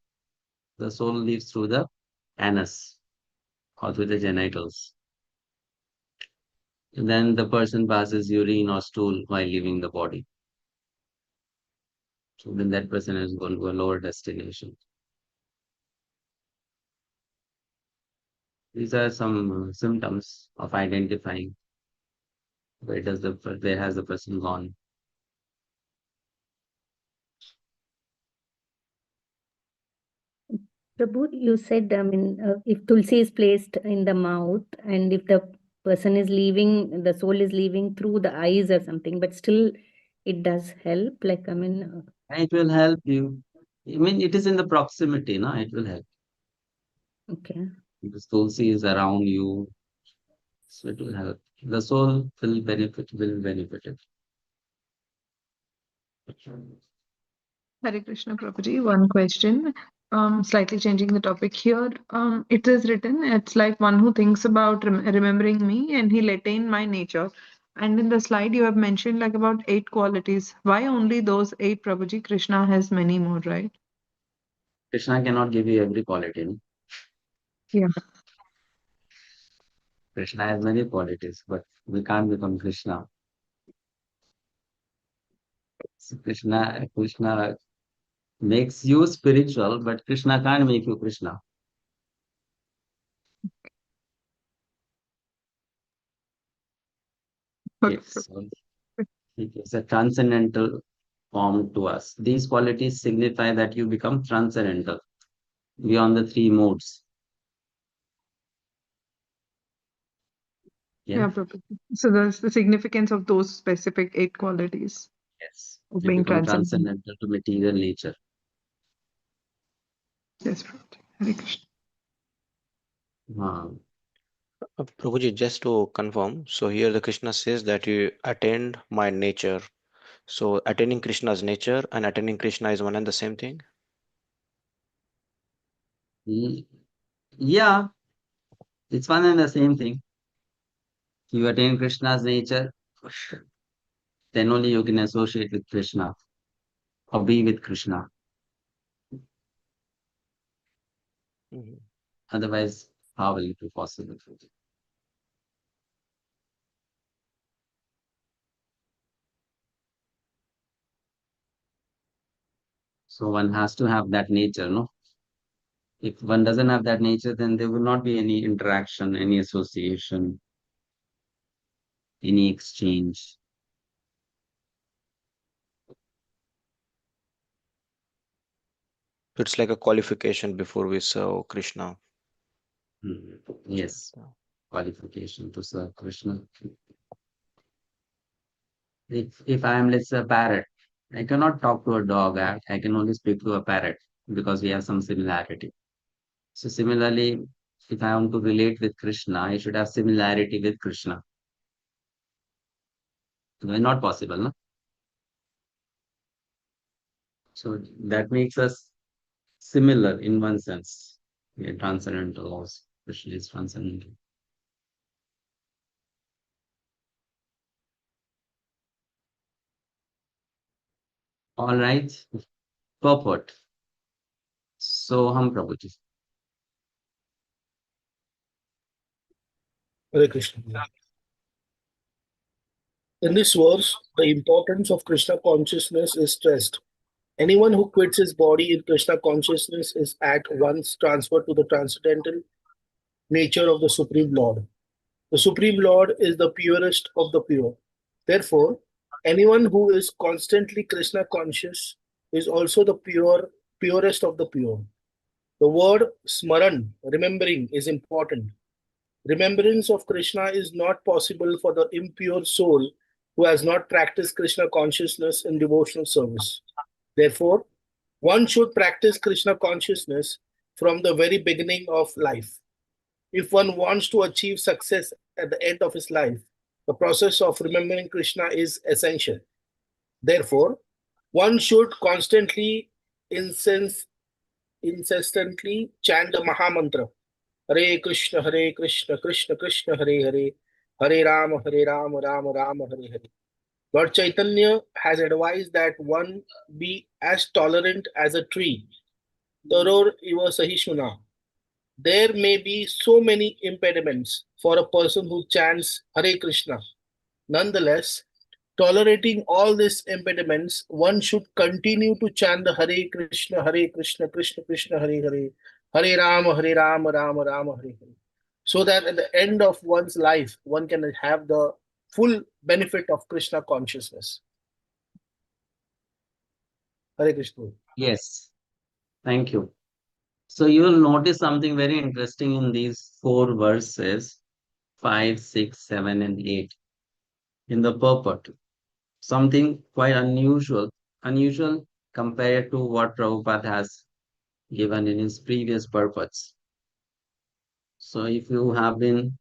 the soul leaves through the anus or through the genitals. And then the person passes urine or stool while leaving the body. So then that person is going to a lower destination. These are some symptoms of identifying where has the person gone. Prabhu, you said, if tulsi is placed in the mouth and if the person is leaving, the soul is leaving through the eyes or something, but still it does help. It will help you. I mean, it is in the proximity, no? It will help. Okay. Because tulsi is around you, so it will help. The soul will benefit it. Hare Krishna Prabhuji, one question. Slightly changing the topic here. It is written, it's like one who thinks about remembering me and he'll attain my nature. And in the slide you have mentioned like about 8 qualities. Why only those 8, Prabhuji? Krishna has many more, right? Krishna cannot give you every quality, no? Yeah. Krishna has many qualities, but we can't become Krishna. So Krishna makes you spiritual, but Krishna can't make you Krishna. Okay. So he gives a transcendental form to us. These qualities signify that you become transcendental beyond the three modes. Yeah. Yeah, Prabhuji. So that's the significance of those specific 8 qualities Yes. of You being become transcendent. transcendental to material nature. Yes, Prabhuji. Hare Krishna. Um, Prabhuji, just to confirm, so here the Krishna says that you attained my nature. So attaining Krishna's nature and attaining Krishna is one and the same thing? yeah, it's one and the same thing. You attain Krishna's nature, then only you can associate with Krishna or be with Krishna. Mhm. Otherwise, how will it be possible? So one has to have that nature, no? If one doesn't have that nature, then there will not be any interaction, any association, any exchange. It's like a qualification before we serve Krishna. Yes, qualification to serve Krishna. If I am, let's say, a parrot, I cannot talk to a dog. I can only speak to a parrot because we have some similarity. So similarly, if I want to relate with Krishna, I should have similarity with Krishna. Not possible, no? So that makes us similar in one sense. We are transcendental also. Krishna is transcendental. All right. Purport. So hum Prabhuji. Hare Krishna. In this verse, the importance of Krishna consciousness is stressed. Anyone who quits his body in Krishna consciousness is at once transferred to the transcendental nature of the Supreme Lord. The Supreme Lord is the purest of the pure. Therefore, anyone who is constantly Krishna conscious is also the purest of the pure. The word smaran, remembering, is important. Remembrance of Krishna is not possible for the impure soul who has not practiced Krishna consciousness in devotional service. Therefore, one should practice Krishna consciousness from the very beginning of life. If one wants to achieve success at the end of his life, the process of remembering Krishna is essential. Therefore, one should constantly, incessantly chant the Mahamantra. Hare Krishna, Hare Krishna, Krishna Krishna, Hare Hare, Hare Rama, Rama Rama, Hare Hare. Lord Chaitanya has advised that one be as tolerant as a tree. Taror iva sahishuna. There may be so many impediments for a person who chants Hare Krishna. Nonetheless, tolerating all these impediments, one should continue to chant the Hare Krishna, Krishna Krishna, Hare Hare, Hare Rama, Rama Rama, Hare Hare. So that at the end of one's life, one can have the full benefit of Krishna consciousness. Hare Krishna. Yes. Thank you. So you will notice something very interesting in these four verses, 5, 6, 7, and 8. In the purport, something quite unusual compared to what Prabhupada has given in his previous purports. So if you have been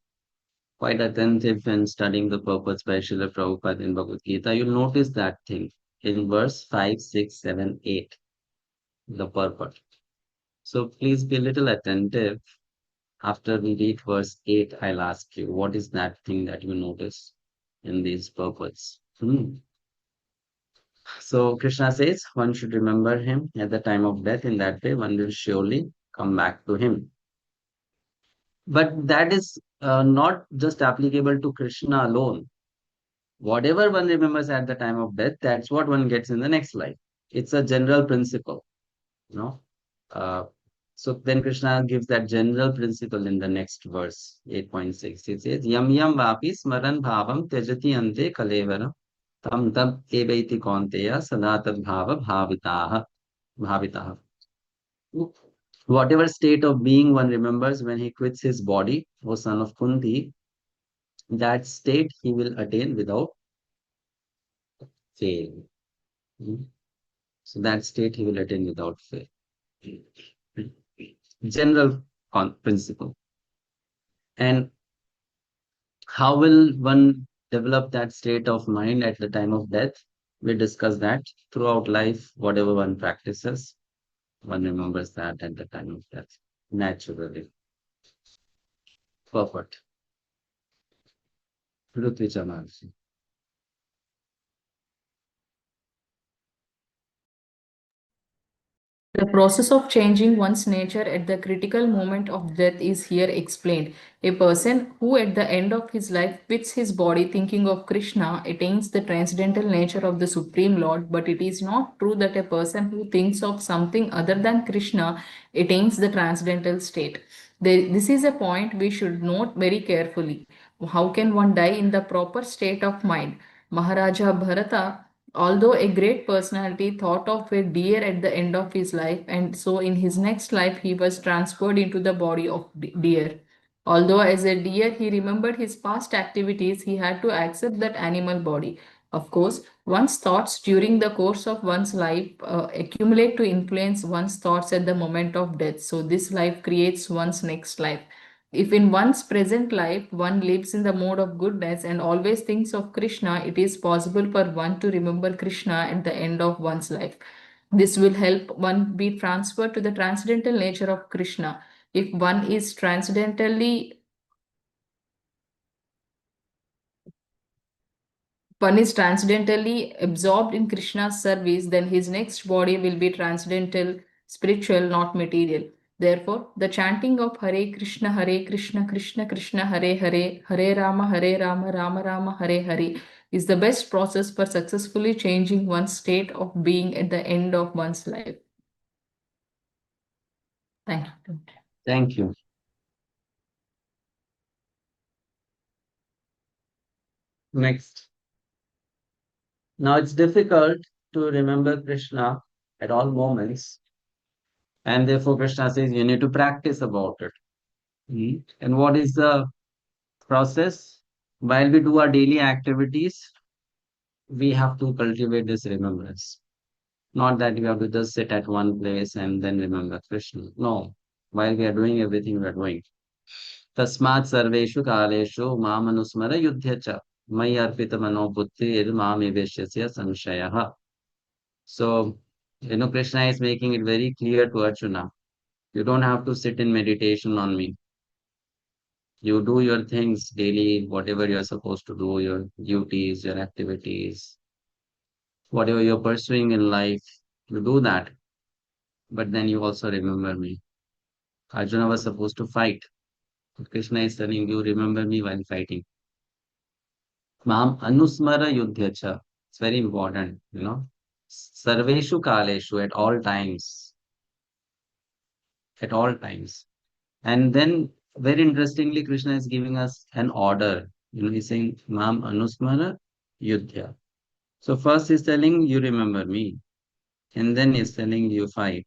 quite attentive in studying the purports by Srila Prabhupada in Bhagavad-Gita, you'll notice that thing in verse 5, 6, 7, 8, the purport. So please be a little attentive. After we read verse 8, I'll ask you, what is that thing that you notice in these purports? So Krishna says one should remember him at the time of death. In that way, one will surely come back to him. But that is not just applicable to Krishna alone. Whatever one remembers at the time of death, that's what one gets in the next life. It's a general principle, you know. Uh, so then Krishna gives that general principle in the next verse, 8.6. It says, Yam yam vapi smaran bhavam tyajati ante kalevaram tam tab evaiti kaunteya sadatad bhava bhavitaha. Whatever state of being one remembers when he quits his body, O son of Kunti, that state he will attain without fail. So that state he will attain without fail. General principle. And how will one develop that state of mind at the time of death? We discuss that throughout life, whatever one practices, one remembers that at the time of death, naturally. Perfect. Ritwija Maharshi. The process of changing one's nature at the critical moment of death is here explained. A person who at the end of his life quits his body thinking of Krishna attains the transcendental nature of the Supreme Lord, but it is not true that a person who thinks of something other than Krishna attains the transcendental state. This is a point we should note very carefully. How can one die in the proper state of mind? Maharaja Bharata, although a great personality, thought of a deer at the end of his life, and so in his next life he was transferred into the body of deer. Although as a deer he remembered his past activities, he had to accept that animal body. Of course, one's thoughts during the course of one's life accumulate to influence one's thoughts at the moment of death. So this life creates one's next life. If in one's present life one lives in the mode of goodness and always thinks of Krishna, it is possible for one to remember Krishna at the end of one's life. This will help one be transferred to the transcendental nature of Krishna. If one is transcendentally absorbed in Krishna's service, then his next body will be transcendental, spiritual, not material. Therefore, the chanting of Hare Krishna, Krishna Krishna, Hare Hare, Hare Rama, Rama Rama, Hare Hare is the best process for successfully changing one's state of being at the end of one's life. Thank you. Thank you. Next. Now it's difficult to remember Krishna at all moments, and therefore Krishna says you need to practice about it. And what is the process? While we do our daily activities, we have to cultivate this remembrance. Not that we have to just sit at one place and then remember Krishna. No. While we are doing everything we are doing. Tasmat sarveshu kaleshu mamanusmara yudhyacha mai arpita mano buddhir mamiveshyasya samshayaha. So, Krishna is making it very clear to Arjuna. You don't have to sit in meditation on me. You do your things daily, whatever you're supposed to do, your duties, your activities, whatever you're pursuing in life, you do that. But then you also remember me. Arjuna was supposed to fight. But Krishna is telling you, remember me while fighting. Mam anusmara yudhyacha. It's very important. Sarveshu kaleshu, at all times. At all times. And then, very interestingly, Krishna is giving us an order. He's saying, Mam anusmara yudhya. So first he's telling you remember me. And then he's telling you fight.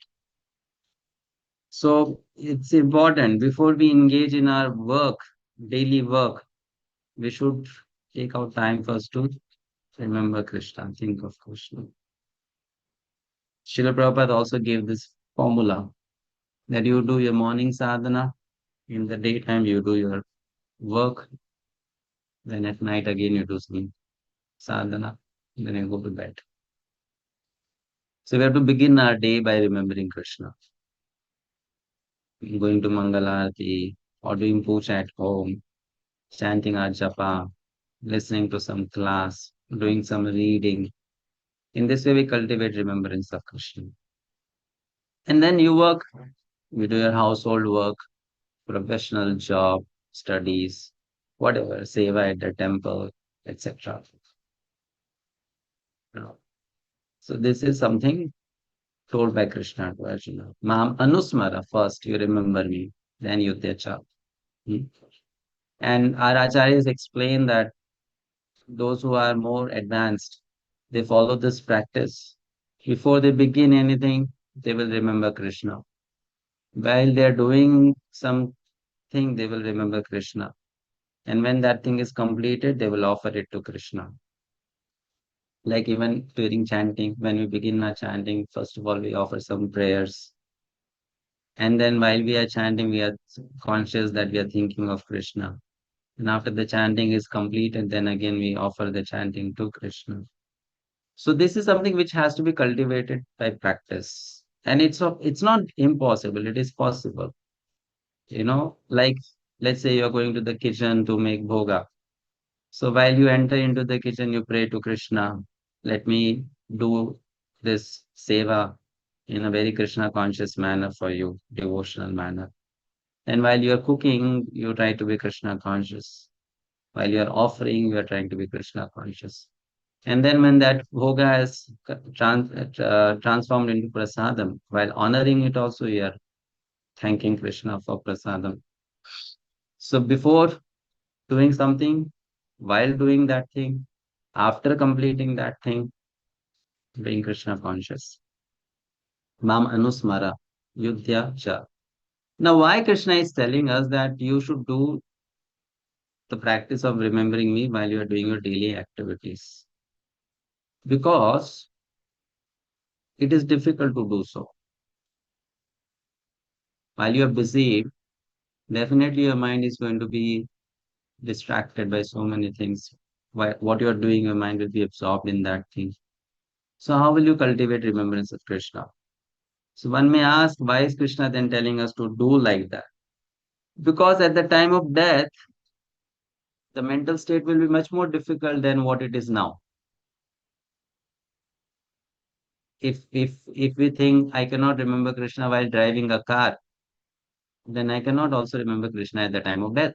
So it's important before we engage in our work, daily work, we should take out time first to remember Krishna, think of Krishna. Srila Prabhupada also gave this formula that you do your morning sadhana, in the daytime you do your work, then at night again you do some sadhana, then you go to bed. So we have to begin our day by remembering Krishna. Going to Mangalarti or doing puja at home, chanting our japa, listening to some class, doing some reading. In this way, we cultivate remembrance of Krishna. And then you work, you do your household work, professional job, studies, whatever, seva at the temple, etc. So this is something told by Krishna to Arjuna. Mam anusmara, first you remember me, then yudhyacha. Hmm? And our acharyas explain that those who are more advanced, they follow this practice. Before they begin anything, they will remember Krishna. While they are doing something, they will remember Krishna. And when that thing is completed, they will offer it to Krishna. Like even during chanting, when we begin our chanting, first of all, we offer some prayers. And then while we are chanting, we are conscious that we are thinking of Krishna. And after the chanting is completed, then again we offer the chanting to Krishna. So this is something which has to be cultivated by practice. And it's not impossible, it is possible. Like let's say you're going to the kitchen to make bhoga. So while you enter into the kitchen, you pray to Krishna, let me do this seva in a very Krishna conscious manner for you, devotional manner. And while you're cooking, you try to be Krishna conscious. While you're offering, you're trying to be Krishna conscious. And then when that bhoga is transformed into prasadam, while honoring it also, you're thanking Krishna for prasadam. So before doing something, while doing that thing, after completing that thing, being Krishna conscious. Mam anusmara, yudhya cha. Now, why Krishna is telling us that you should do the practice of remembering me while you are doing your daily activities? Because it is difficult to do so. While you are busy, definitely your mind is going to be distracted by so many things. What you are doing, your mind will be absorbed in that thing. So how will you cultivate remembrance of Krishna? So one may ask, why is Krishna then telling us to do like that? Because at the time of death, the mental state will be much more difficult than what it is now. If we think I cannot remember Krishna while driving a car, then I cannot also remember Krishna at the time of death.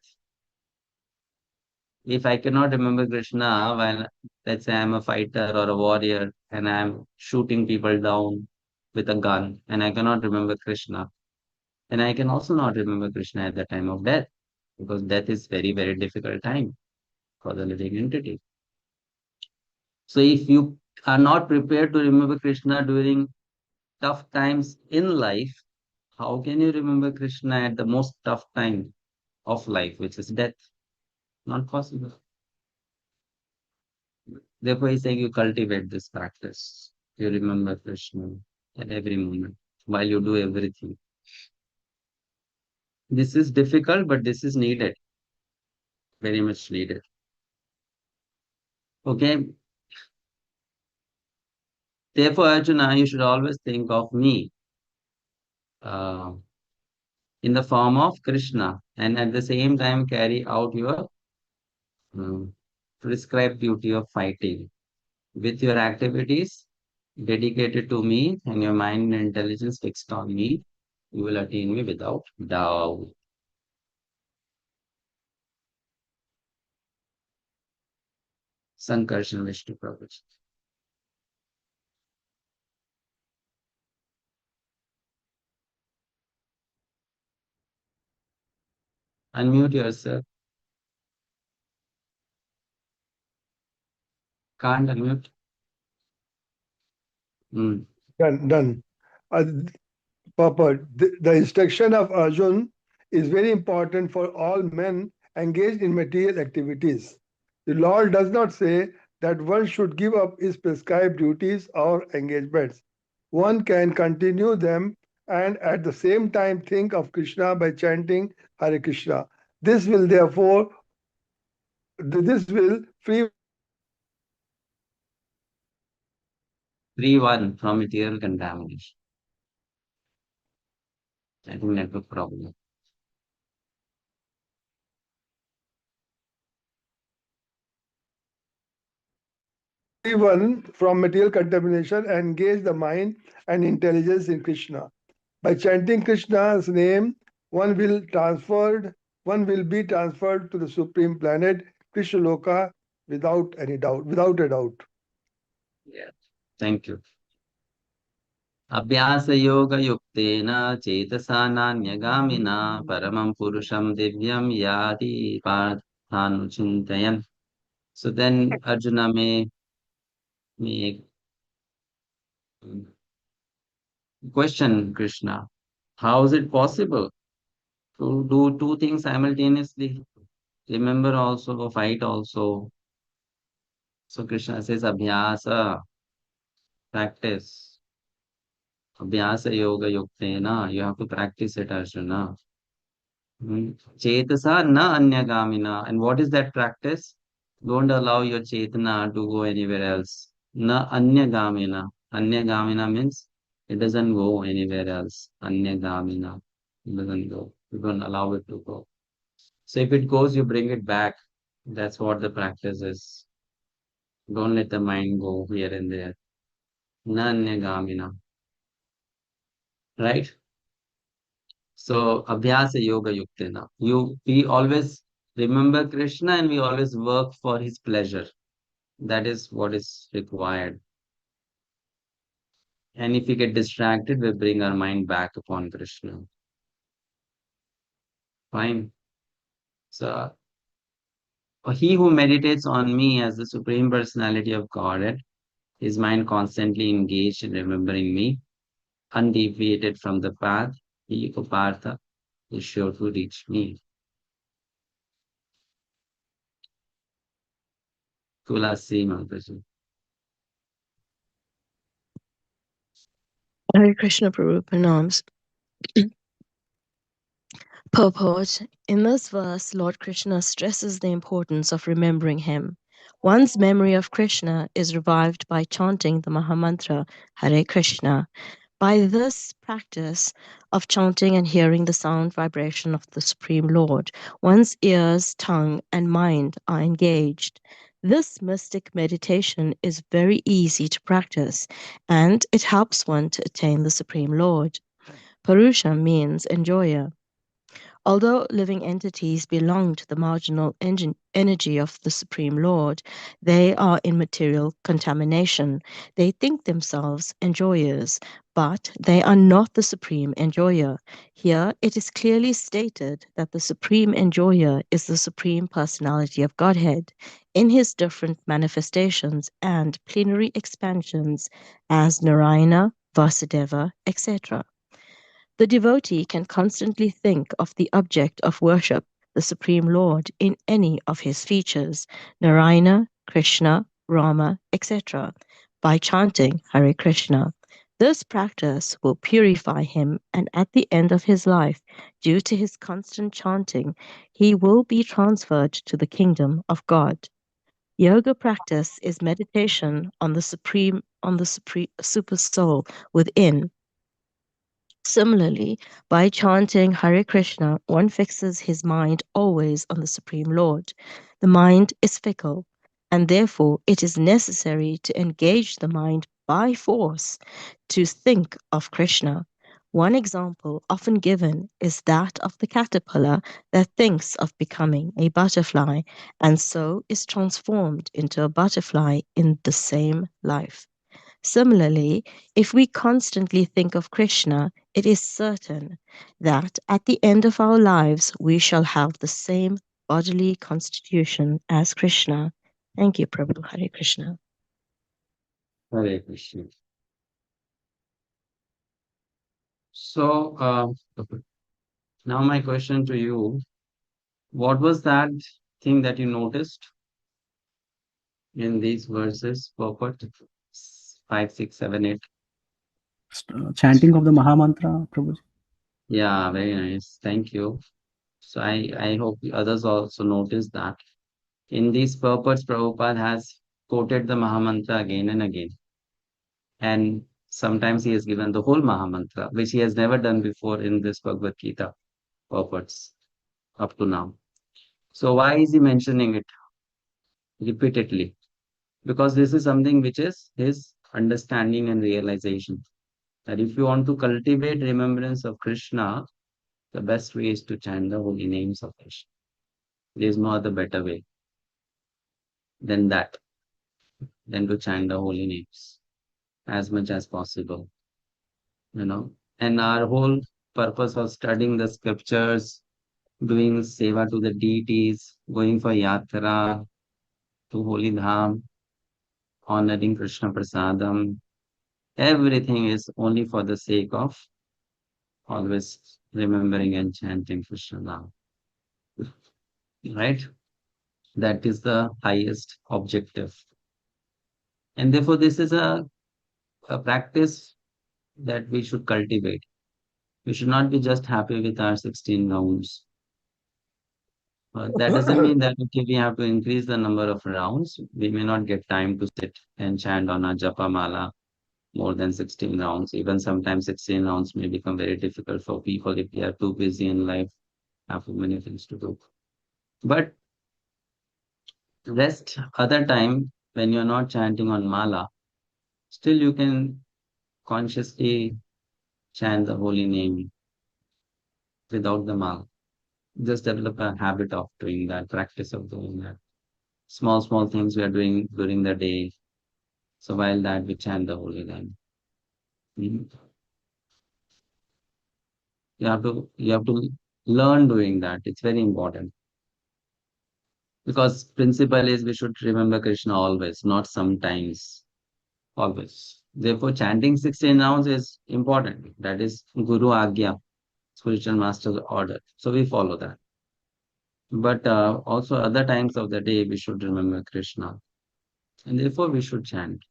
If I cannot remember Krishna while, let's say, I'm a fighter or a warrior and I'm shooting people down with a gun, and I cannot remember Krishna, then I can also not remember Krishna at the time of death, because death is very, very difficult time for the living entity. So if you are not prepared to remember Krishna during tough times in life, how can you remember Krishna at the most tough time of life, which is death? Not possible. Therefore, he's saying you cultivate this practice. You remember Krishna at every moment while you do everything. This is difficult, but this is needed. Very much needed. Okay. Therefore, Arjuna, you should always think of me uh, in the form of Krishna, and at the same time carry out your prescribed duty of fighting with your activities dedicated to me, and your mind and intelligence fixed on me. You will attain me without doubt. Sankarshan Vishnu Prabhu. Unmute yourself. Can't unmute. Done. Uh, Papa, the instruction of Arjun is very important for all men engaged in material activities. The Lord does not say that one should give up his prescribed duties or engagements. One can continue them and at the same time think of Krishna by chanting Hare Krishna. This will free 3-1 from material contamination. I think network problem. one from material contamination and engage the mind and intelligence in Krishna. By chanting Krishna's name one will be transferred to the supreme planet, Krishna without any doubt, without a doubt. Yeah. Thank you. अभ्यास योग युक्तेन चेतसा नान्यगामिना परमं पुरुषं दिव्यं याति पार्थानुचिन्तयन्. So then Arjuna may question Krishna, how is it possible to do two things simultaneously? Remember also, fight also. So Krishna says, Abhyasa, practice. Abhyasa yoga yuktena, you have to practice it, Arjuna. Chetasa na anyagamina. And what is that practice? Don't allow your chetana to go anywhere else. Na anyagamina. Anyagamina means it doesn't go anywhere else. Anyagamina. It doesn't go. You don't allow it to go. So if it goes, you bring it back. That's what the practice is. Don't let the mind go here and there. Na anyagamina. Right? So abhyasa yoga yuktena. We always remember Krishna and we always work for his pleasure. That is what is required. And if we get distracted, we bring our mind back upon Krishna. Fine. So he who meditates on me as the Supreme Personality of Godhead, his mind constantly engaged in remembering me, undeviated from the path, he, Upartha, is sure to reach me. Tulasi Mataji. Hare Krishna Prabhu, pranams. Purport. In this verse, Lord Krishna stresses the importance of remembering him. One's memory of Krishna is revived by chanting the Mahamantra Hare Krishna. By this practice of chanting and hearing the sound vibration of the Supreme Lord, one's ears, tongue, and mind are engaged. This mystic meditation is very easy to practice, and it helps one to attain the Supreme Lord. Purusha means enjoyer. Although living entities belong to the marginal energy of the Supreme Lord, they are in material contamination. They think themselves enjoyers, but they are not the Supreme Enjoyer. Here it is clearly stated that the Supreme Enjoyer is the Supreme Personality of Godhead in his different manifestations and plenary expansions as Narayana, Vasudeva, etc. The devotee can constantly think of the object of worship, the Supreme Lord, in any of his features, Narayana, Krishna, Rama, etc., by chanting Hare Krishna. This practice will purify him, and at the end of his life, due to his constant chanting, he will be transferred to the kingdom of God. Yoga practice is meditation on the super soul within. Similarly, by chanting Hare Krishna, one fixes his mind always on the Supreme Lord. The mind is fickle, and therefore it is necessary to engage the mind by force to think of Krishna. One example often given is that of the caterpillar that thinks of becoming a butterfly, and so is transformed into a butterfly in the same life. Similarly, if we constantly think of Krishna, it is certain that at the end of our lives we shall have the same bodily constitution as Krishna. Thank you, Prabhu. Hare Krishna. Hare Krishna. So, now my question to you, what was that thing that you noticed in these verses, purport 5, 6, 7, 8? Chanting of the Mahamantra, Prabhuji. Yeah, very nice. Thank you. So I hope the others also noticed that. In these purports, Prabhupada has quoted the Mahamantra again and again. And sometimes he has given the whole Mahamantra, which he has never done before in this Bhagavad-Gita purports up to now. So why is he mentioning it repeatedly? Because this is something which is his understanding and realization. That if you want to cultivate remembrance of Krishna, The best way is to chant the holy names of Krishna. There is no other better way than that, than to chant the holy names as much as possible, you know. And our whole purpose of studying the scriptures, doing seva to the deities, going for yatra to holy dham, honoring Krishna prasadam, everything is only for the sake of always remembering and chanting Krishna now. Right? That is the highest objective. And therefore, this is a practice that we should cultivate. We should not be just happy with our 16 rounds. That doesn't mean that okay, we have to increase the number of rounds. We may not get time to sit and chant on a japa mala more than 16 rounds. Even sometimes 16 rounds may become very difficult for people if they are too busy in life, have too many things to do. But rest other time when you're not chanting on mala, still you can consciously chant the holy name without the mala. Just develop a habit of doing that, practice of doing that. Small things we are doing during the day. So while that we chant the holy name. Mhm. You have to learn doing that. It's very important. Because principle is we should remember Krishna always, not sometimes, always. Therefore, chanting 16 rounds is important. That is Guru Agya, spiritual master's order. So we follow that. But also other times of the day, we should remember Krishna. And therefore, we should chant.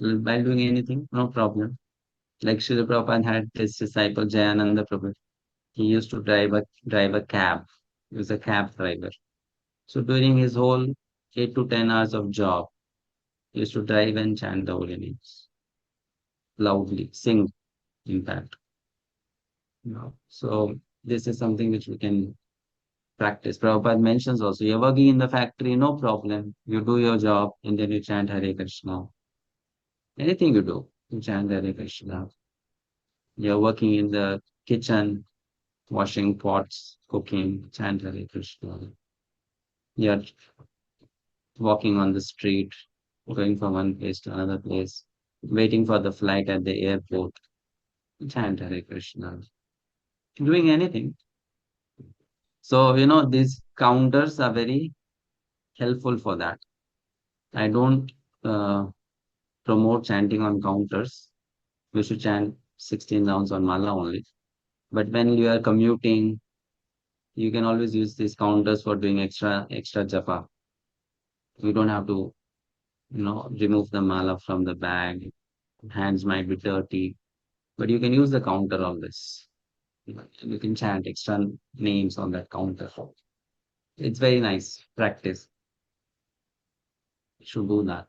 While doing anything, no problem. Like Srila Prabhupada had his disciple Jayananda Prabhu. He used to drive a cab. He was a cab driver. So during his whole 8 to 10 hours of job, he used to drive and chant the holy names loudly, sing, in fact. So this is something which we can practice. Prabhupada mentions also, you're working in the factory, no problem. You do your job and then you chant Hare Krishna. Anything you do, you chant Hare Krishna. You're working in the kitchen, washing pots, cooking, chant Hare Krishna. You're walking on the street, going from one place to another place, waiting for the flight at the airport, chant Hare Krishna. Doing anything. So, these counters are very helpful for that. I don't uh, promote chanting on counters. We should chant 16 rounds on mala only. But when you are commuting, you can always use these counters for doing extra japa. You don't have to, remove the mala from the bag. Hands might be dirty, but you can use the counter always. You can chant extra names on that counter. It's very nice practice. You should do that.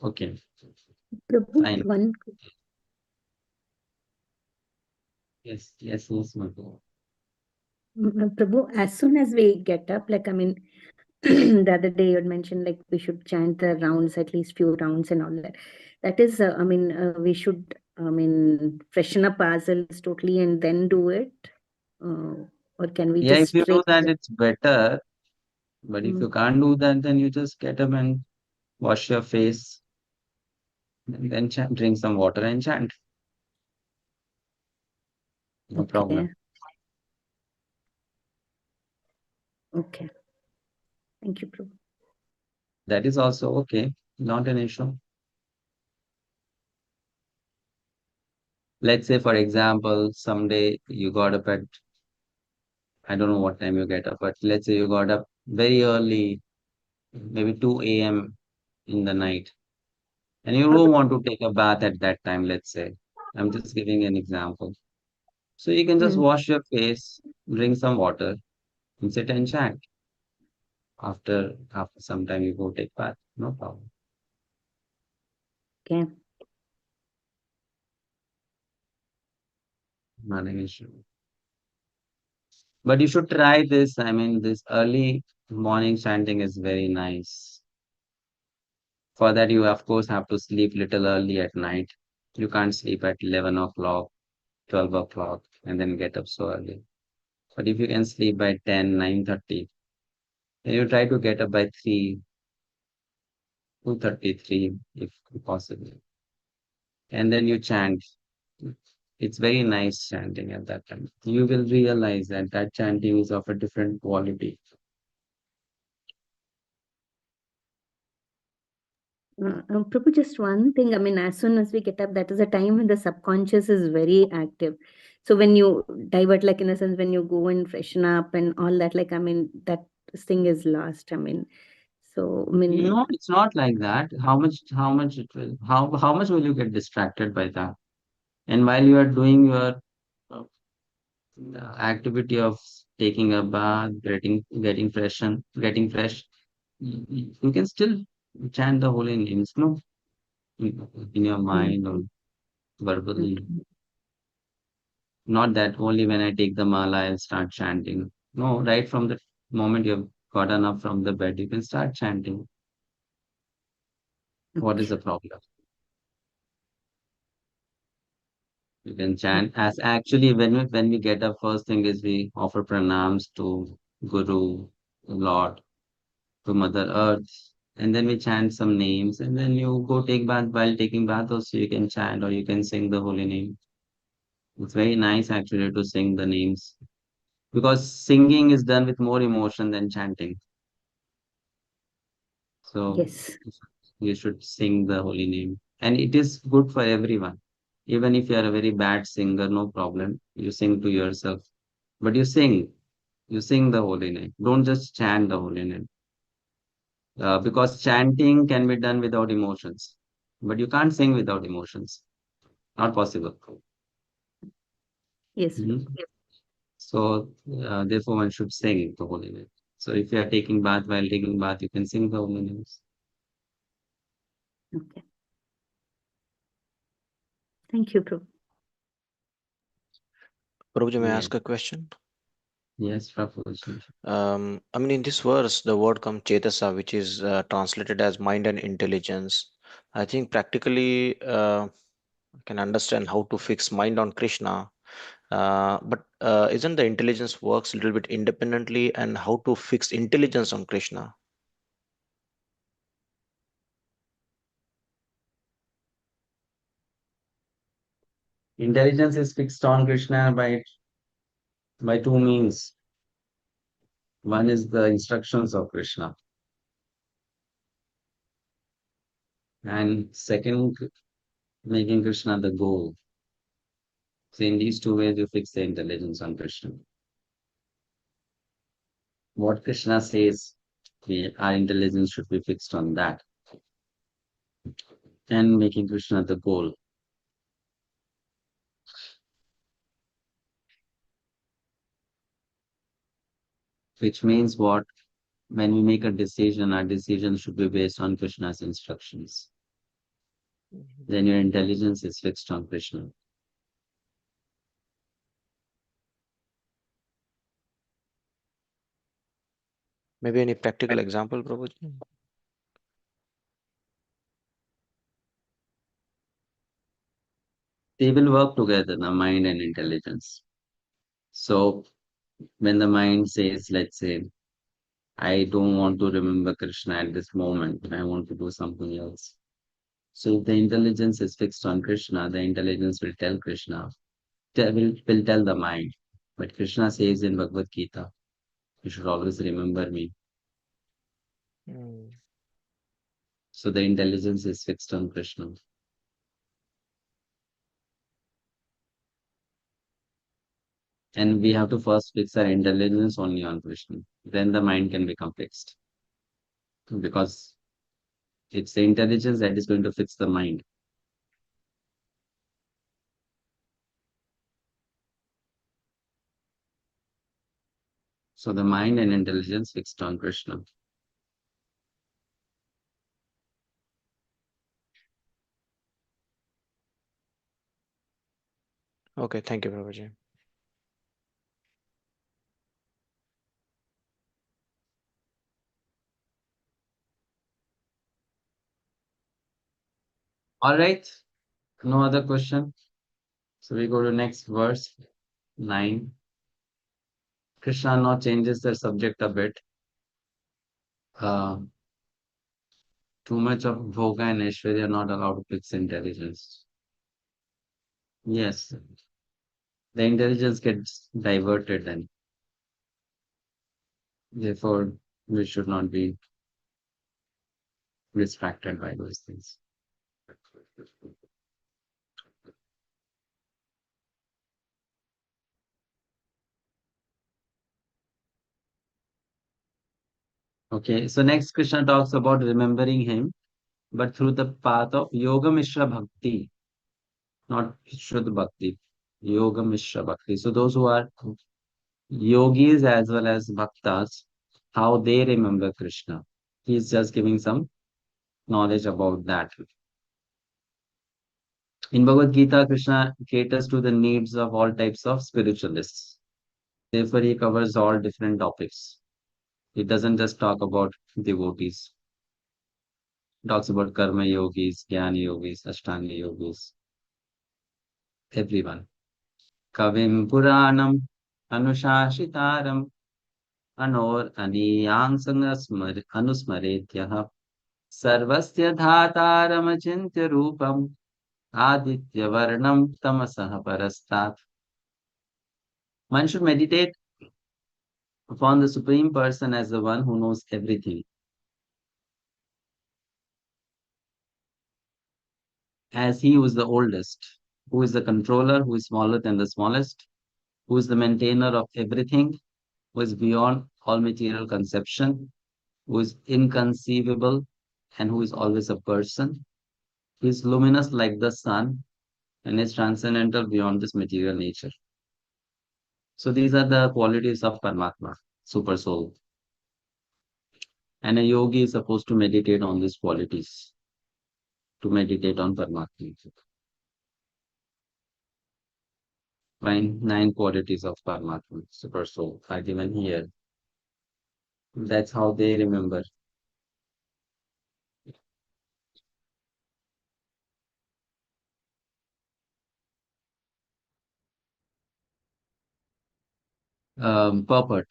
Okay. Prabhu, Fine. one. Yes, Madhu. Prabhu, as soon as we get up, like, I mean, the other day you had mentioned like we should chant the rounds, at least few rounds and all that. That is, we should, freshen up ourselves totally and then do it. Or can we Yeah, if just you do straight? that, it's better. But if you can't do that, then you just get up and wash your face, and then chant, drink some water and chant. No problem. Okay. Thank you, Prabhu. That is also okay. Not an issue. Let's say, for example, someday you got up at, I don't know what time you get up, but let's say you got up very early, maybe 2 a.m. in the night, and you don't want to take a bath at that time, let's say. I'm just giving an example. So you can just wash your face, drink some water, and sit and chat. After some time, you go take bath. No problem. Okay. Not an issue. But you should try this. I mean, this early morning chanting is very nice. For that, you of course have to sleep little early at night. You can't sleep at 11 o'clock, 12 o'clock, and then get up so early. But if you can sleep by 10, 9:30, then you try to get up by 3, 2:33 if possible. And then you chant. It's very nice chanting at that time. You will realize that that chanting is of a different quality. Prabhu, just one thing. I mean, as soon as we get up, that is a time when the subconscious is very active. So when you divert, like in a sense, when you go and freshen up and all that, like, I mean, that thing is lost. I mean, so, I mean, No, it's not like that. How much will you get distracted by that? And while you are doing your uh, activity of taking a bath, getting fresh, you can still chant the holy names, no, in your mind or verbally. okay. Not that only when I take the mala I'll start chanting. No, right from the moment you've gotten up from the bed, you can start chanting. What is Okay. the problem? You can chant as actually when we get up, first thing is we offer pranams to Guru, Lord, to Mother Earth, and then we chant some names, and then you go take bath. While taking bath, also you can chant or you can sing the holy name. It's very nice actually to sing the names because singing is done with more emotion than chanting. So Yes. you should sing the holy name, and it is good for everyone. Even if you are a very bad singer, no problem. You sing to yourself, but you sing the holy name. Don't just chant the holy name. Because chanting can be done without emotions, but you can't sing without emotions. Not possible. Yes, Prabhu. Mhm. So, therefore, one should sing the holy name. So, if you are taking bath, while taking bath, you can sing the holy names. Okay. Thank you, Prabhu. Prabhuji, may I Yeah. ask a question? Yes, Prabhuji. I mean, in this verse, the word comes chetasa, which is translated as mind and intelligence. I think practically I can understand how to fix mind on Krishna, but isn't the intelligence works a little bit independently, and how to fix intelligence on Krishna? Intelligence is fixed on Krishna by two means. One is the instructions of Krishna, and second, making Krishna the goal. So, in these two ways, you fix the intelligence on Krishna. What Krishna says, our intelligence should be fixed on that, and making Krishna the goal. Which means what? When we make a decision, our decision should be based on Krishna's instructions. Then your intelligence is fixed on Krishna. Maybe any practical example, Prabhuji? They will work together, the mind and intelligence. So when the mind says, let's say, I don't want to remember Krishna at this moment, I want to do something else. So if the intelligence is fixed on Krishna, the intelligence will tell Krishna, will tell the mind. But Krishna says in Bhagavad-Gita, you should always remember me. Mm. So the intelligence is fixed on Krishna. And we have to first fix our intelligence only on Krishna. Then the mind can become fixed. Because it's the intelligence that is going to fix the mind. So the mind and intelligence fixed on Krishna. Okay, thank you, Prabhuji. All right. No other question? So we go to next verse, 9. Krishna now changes the subject a bit. Uh, too much of Bhoga and Aishwarya are not allowed to fix intelligence. Yes, the intelligence gets diverted and therefore we should not be distracted by those things. Okay, so next Krishna talks about remembering him, but through the path of Yoga Mishra Bhakti, not Shuddha Bhakti, Yoga Mishra Bhakti. So those who are yogis as well as bhaktas, how they remember Krishna. He's just giving some knowledge about that. In Bhagavad-Gita, Krishna caters to the needs of all types of spiritualists. Therefore, he covers all different topics. He doesn't just talk about devotees. He talks about karma yogis, jnana yogis, ashtanga yogis, everyone. Kavim Puranam Anushashitaram Anor Aniyansang Anusmaretyaha Sarvasya Dhataramachintya Rupam Aditya Varnam Tamasah Parastat. One should meditate upon the Supreme Person as the one who knows everything. As he who is the oldest, who is the controller, who is smaller than the smallest, who is the maintainer of everything, who is beyond all material conception, who is inconceivable, and who is always a person. He is luminous like the sun and is transcendental beyond this material nature. So these are the qualities of Paramatma, Super Soul. And a yogi is supposed to meditate on these qualities, to meditate on Paramatma. Nine qualities of Paramatma, Super Soul, are given here. That's how they remember. Purport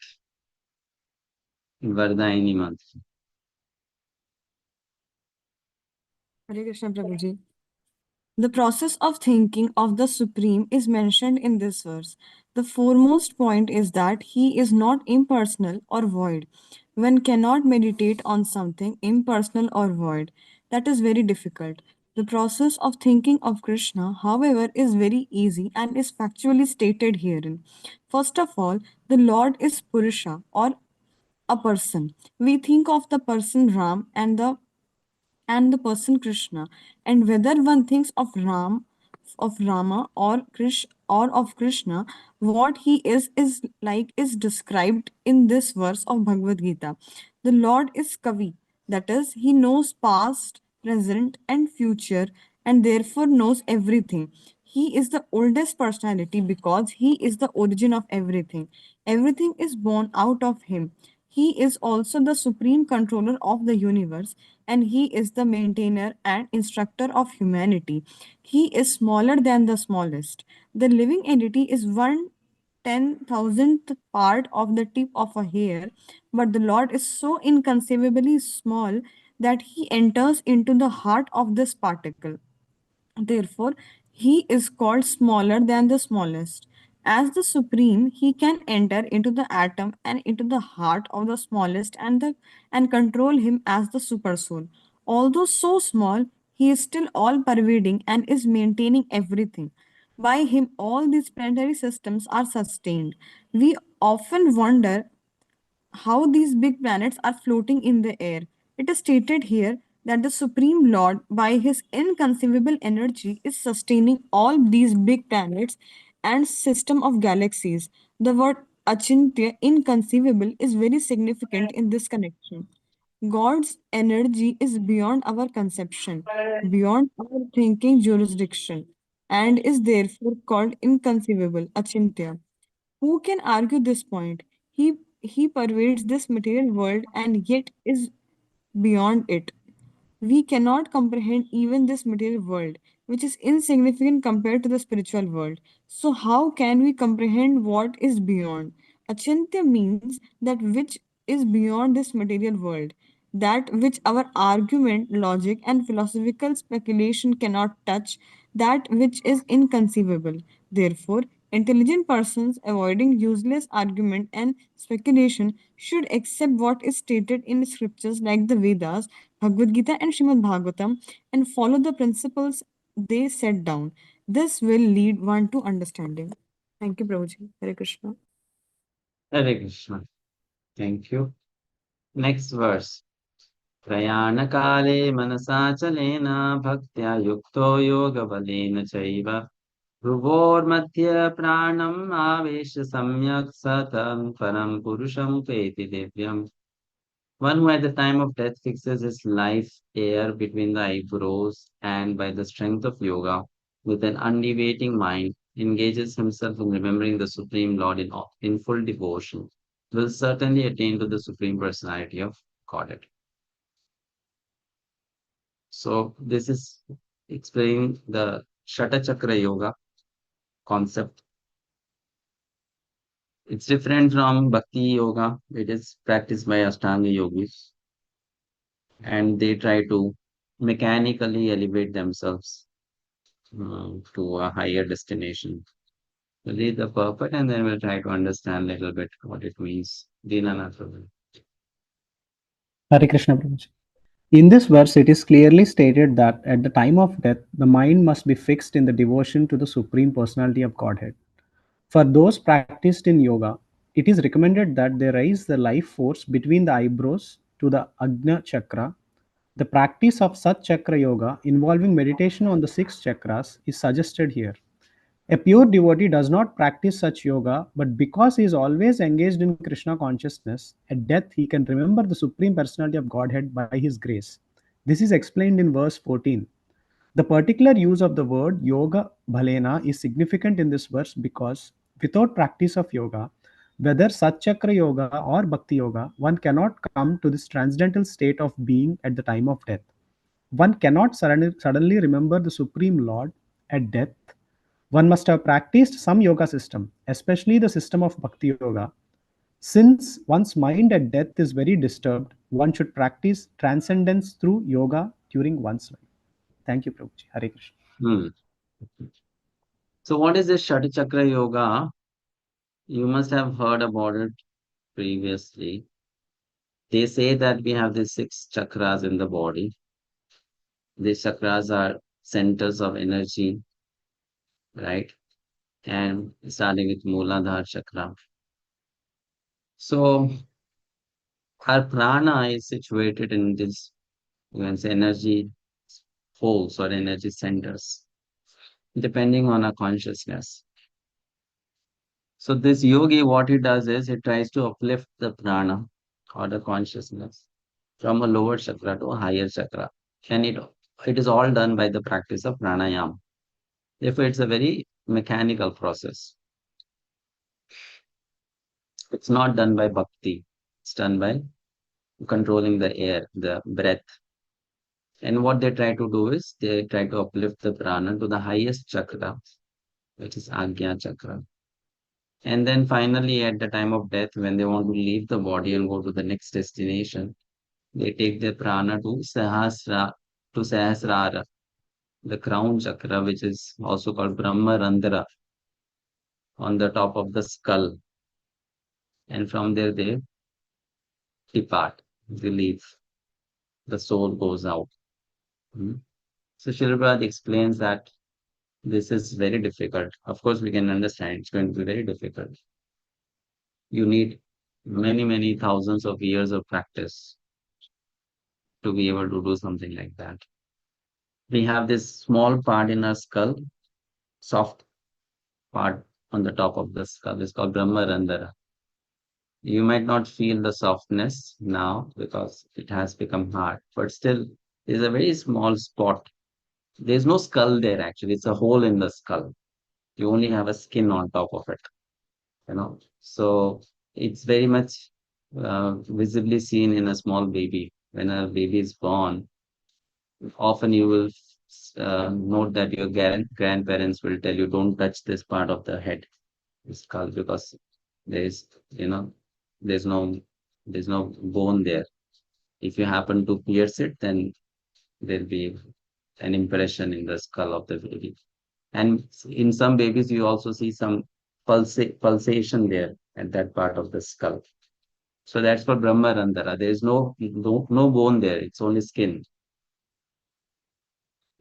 in Vardayani mantra. Hare Krishna Prabhuji. The process of thinking of the Supreme is mentioned in this verse. The foremost point is that he is not impersonal or void. One cannot meditate on something impersonal or void. That is very difficult. The process of thinking of Krishna, however, is very easy and is factually stated herein. First of all, the Lord is Purusha or a person. We think of the person Ram and the person Krishna. And whether one thinks of Rama or of Krishna, what he is described in this verse of Bhagavad Gita. The Lord is Kavi, that is, he knows past, present, and future, and therefore knows everything. He is the oldest personality because he is the origin of everything. Everything is born out of him. He is also the supreme controller of the universe, and he is the maintainer and instructor of humanity. He is smaller than the smallest. The living entity is 1/10,000th part of the tip of a hair, but the Lord is so inconceivably small that he enters into the heart of this particle. Therefore, he is called smaller than the smallest. As the supreme, he can enter into the atom and into the heart of the smallest and control him as the super soul. Although so small, he is still all pervading and is maintaining everything. By him, all these planetary systems are sustained. We often wonder how these big planets are floating in the air. It is stated here that the Supreme Lord, by his inconceivable energy, is sustaining all these big planets and system of galaxies. The word achintya, inconceivable, is very significant in this connection. God's energy is beyond our conception, beyond our thinking jurisdiction, and is therefore called inconceivable, achintya. Who can argue this point? He pervades this material world and yet is beyond it. we cannot comprehend even this material world, which is insignificant compared to the spiritual world. So, how can we comprehend what is beyond? Achintya means that which is beyond this material world, that which our argument, logic, and philosophical speculation cannot touch, that which is inconceivable. Therefore, intelligent persons avoiding useless argument and speculation should accept what is stated in scriptures like the Vedas, Bhagavad-Gita, and Srimad Bhagavatam and follow the principles they set down. This will lead one to understanding. Thank you, Prabhuji. Hare Krishna. Hare Krishna. Thank you. Next verse. प्रयाणकाले मनसाचलेन भक्त्या युक्तो योगबलेन चैव भ्रुवोर्मध्ये प्राणम् आवेश सम्यक् सतं परं पुरुषं पेति दिव्यम्. One who at the time of death fixes his life air between the eyebrows and by the strength of yoga, with an undeviating mind, engages himself in remembering the Supreme Lord in full devotion, will certainly attain to the Supreme Personality of Godhead. So this is explaining the Shata Chakra Yoga concept. It's different from Bhakti Yoga. It is practiced by Ashtanga yogis, and they try to mechanically elevate themselves to a higher destination. We'll read the purport and then we'll try to understand a little bit what it means. Dinanath. Hare Krishna Prabhuji. In this verse, it is clearly stated that at the time of death, the mind must be fixed in the devotion to the Supreme Personality of Godhead. For those practiced in yoga, it is recommended that they raise the life force between the eyebrows to the Agnya chakra. The practice of such chakra yoga involving meditation on the six chakras is suggested here. A pure devotee does not practice such yoga, but because he is always engaged in Krishna consciousness, at death he can remember the Supreme Personality of Godhead by his grace. This is explained in verse 14. The particular use of the word yoga bhalena is significant in this verse because without practice of yoga, whether Satchakra yoga or Bhakti yoga, one cannot come to this transcendental state of being at the time of death. One cannot suddenly remember the Supreme Lord at death. One must have practiced some yoga system, especially the system of Bhakti yoga. Since one's mind at death is very disturbed, one should practice transcendence through yoga during one's life. Thank you, Prabhuji. Hare Krishna. So what is this Shata Chakra Yoga? You must have heard about it previously. They say that we have these six chakras in the body. These chakras are centers of energy, right? And starting with Mooladhara chakra. So our prana is situated in this, you can say, energy poles or energy centers, depending on our consciousness. So this yogi, what he does is he tries to uplift the prana or the consciousness from a lower chakra to a higher chakra. And it is all done by the practice of pranayama. Therefore, it's a very mechanical process. It's not done by bhakti. It's done by controlling the air, the breath. And what they try to do is they try to uplift the prana to the highest chakra, which is Agnya chakra. And then finally, at the time of death, when they want to leave the body and go to the next destination, they take their prana to Sahasrara, the crown chakra, which is also called Brahma Randhara, on the top of the skull. And from there they depart, they leave. The soul goes out. So Srila Prabhupada explains that this is very difficult. Of course, we can understand it's going to be very difficult. You need many, many thousands of years of practice to be able to do something like that. We have this small part in our skull, soft part on the top of the skull. It's called Brahma Randhara. You might not feel the softness now because it has become hard, but still there's a very small spot. There's no skull there actually. It's a hole in the skull. You only have a skin on top of it, So it's very much visibly seen in a small baby. When a baby is born, Often you will note that your grandparents will tell you, don't touch this part of the head, skull, because there is, there's no, there's no bone there. If you happen to pierce it, then there'll be an impression in the skull of the baby. And in some babies, you also see some pulsation there at that part of the skull. So that's for Brahmarandhara. There is no bone there. It's only skin.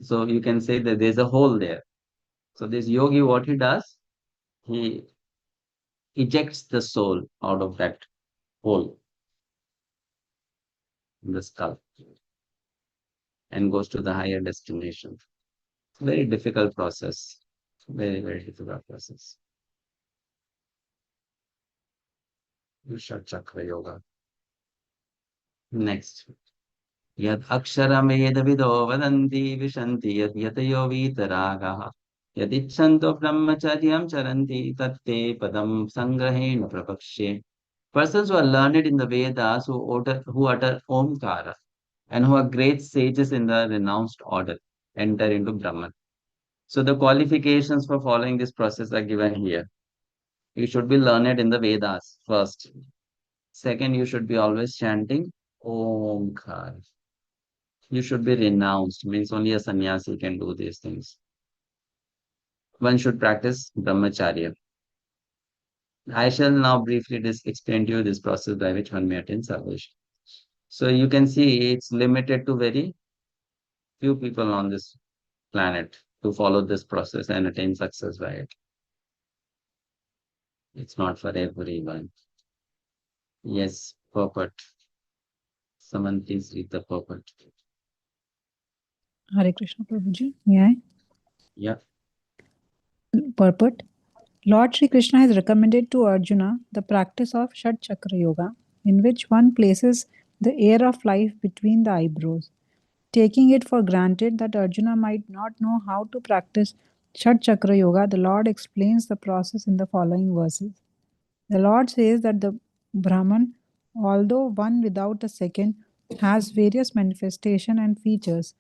So you can say that there's a hole there. So this yogi, what he does, he ejects the soul out of that hole in the skull and goes to the higher destination. Very difficult process. Very, very difficult process. Vishal Chakra Yoga. Next. Yad aksharamedvido vadanti vishanti yad yatayo vitaragaha. Yadichanto brahmacharyam charanti tatte padam sangrahena prapakshe. Persons who are learned in the Vedas, who utter Omkara, and who are great sages in the renounced order, enter into Brahman. So the qualifications for following this process are given here. You should be learned in the Vedas first. Second, you should be always chanting Omkar. You should be renounced, means only a sannyasi can do these things. One should practice brahmacharya. I shall now briefly explain to you this process by which one may attain salvation. So you can see it's limited to very few people on this planet to follow this process and attain success by it. It's not for everyone. Yes, purport. Someone please read the purport. Hare Krishna Prabhuji, may I? Yeah. Purport. Lord Sri Krishna has recommended to Arjuna the practice of Shat Chakra Yoga, in which one places the air of life between the eyebrows. Taking it for granted that Arjuna might not know how to practice Shat Chakra Yoga, the Lord explains the process in the following verses. The Lord says that the Brahman, although one without a second, has various manifestation and features.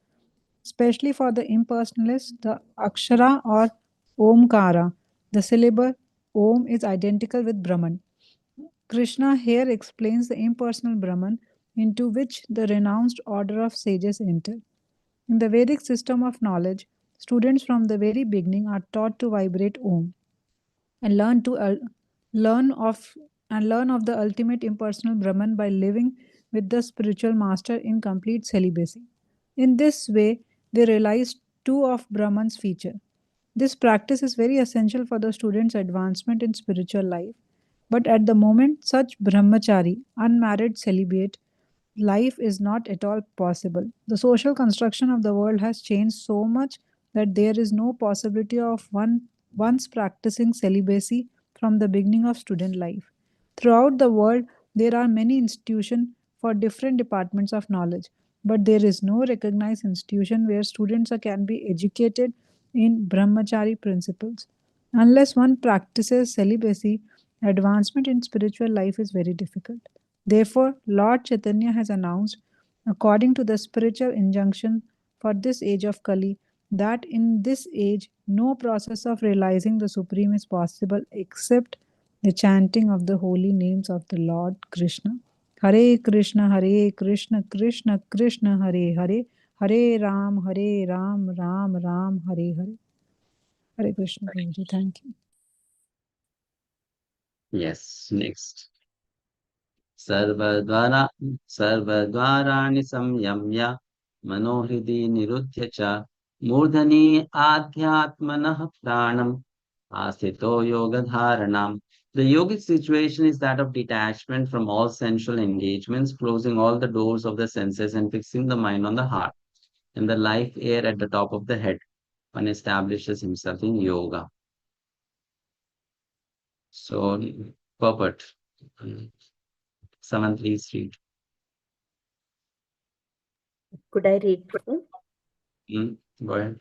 Especially for the impersonalist, the Akshara or Omkara, the syllable Om is identical with Brahman. Krishna here explains the impersonal Brahman into which the renounced order of sages enter. In the Vedic system of knowledge, students from the very beginning are taught to vibrate Om and learn of the ultimate impersonal Brahman by living with the spiritual master in complete celibacy. In this way, they realize two of Brahman's feature. This practice is very essential for the student's advancement in spiritual life. But at the moment, such brahmachari, unmarried celibate, life is not at all possible. The social construction of the world has changed so much that there is no possibility of once practicing celibacy from the beginning of student life. Throughout the world, there are many institutions for different departments of knowledge, but there is no recognized institution where students can be educated in brahmachari principles. Unless one practices celibacy, advancement in spiritual life is very difficult. Therefore, Lord Chaitanya has announced, according to the spiritual injunction for this age of Kali, that in this age no process of realizing the Supreme is possible except the chanting of the holy names of the Lord Krishna. Hare Krishna, Krishna Krishna, Hare Hare, Hare Ram, Ram Ram, Hare Hare. Hare Krishna, Prabhuji. Thank you. Yes, next. सर्वद्वाराणि संयम्य मनोहृदि निरुध्य च मूर्धनि आध्यात्मनः प्राणम् आस्थितो योगधारणम्. The yogic situation is that of detachment from all sensual engagements, closing all the doors of the senses and fixing the mind on the heart and the life air at the top of the head. One establishes himself in yoga. So, purport. Someone please read. Could I read? Go ahead.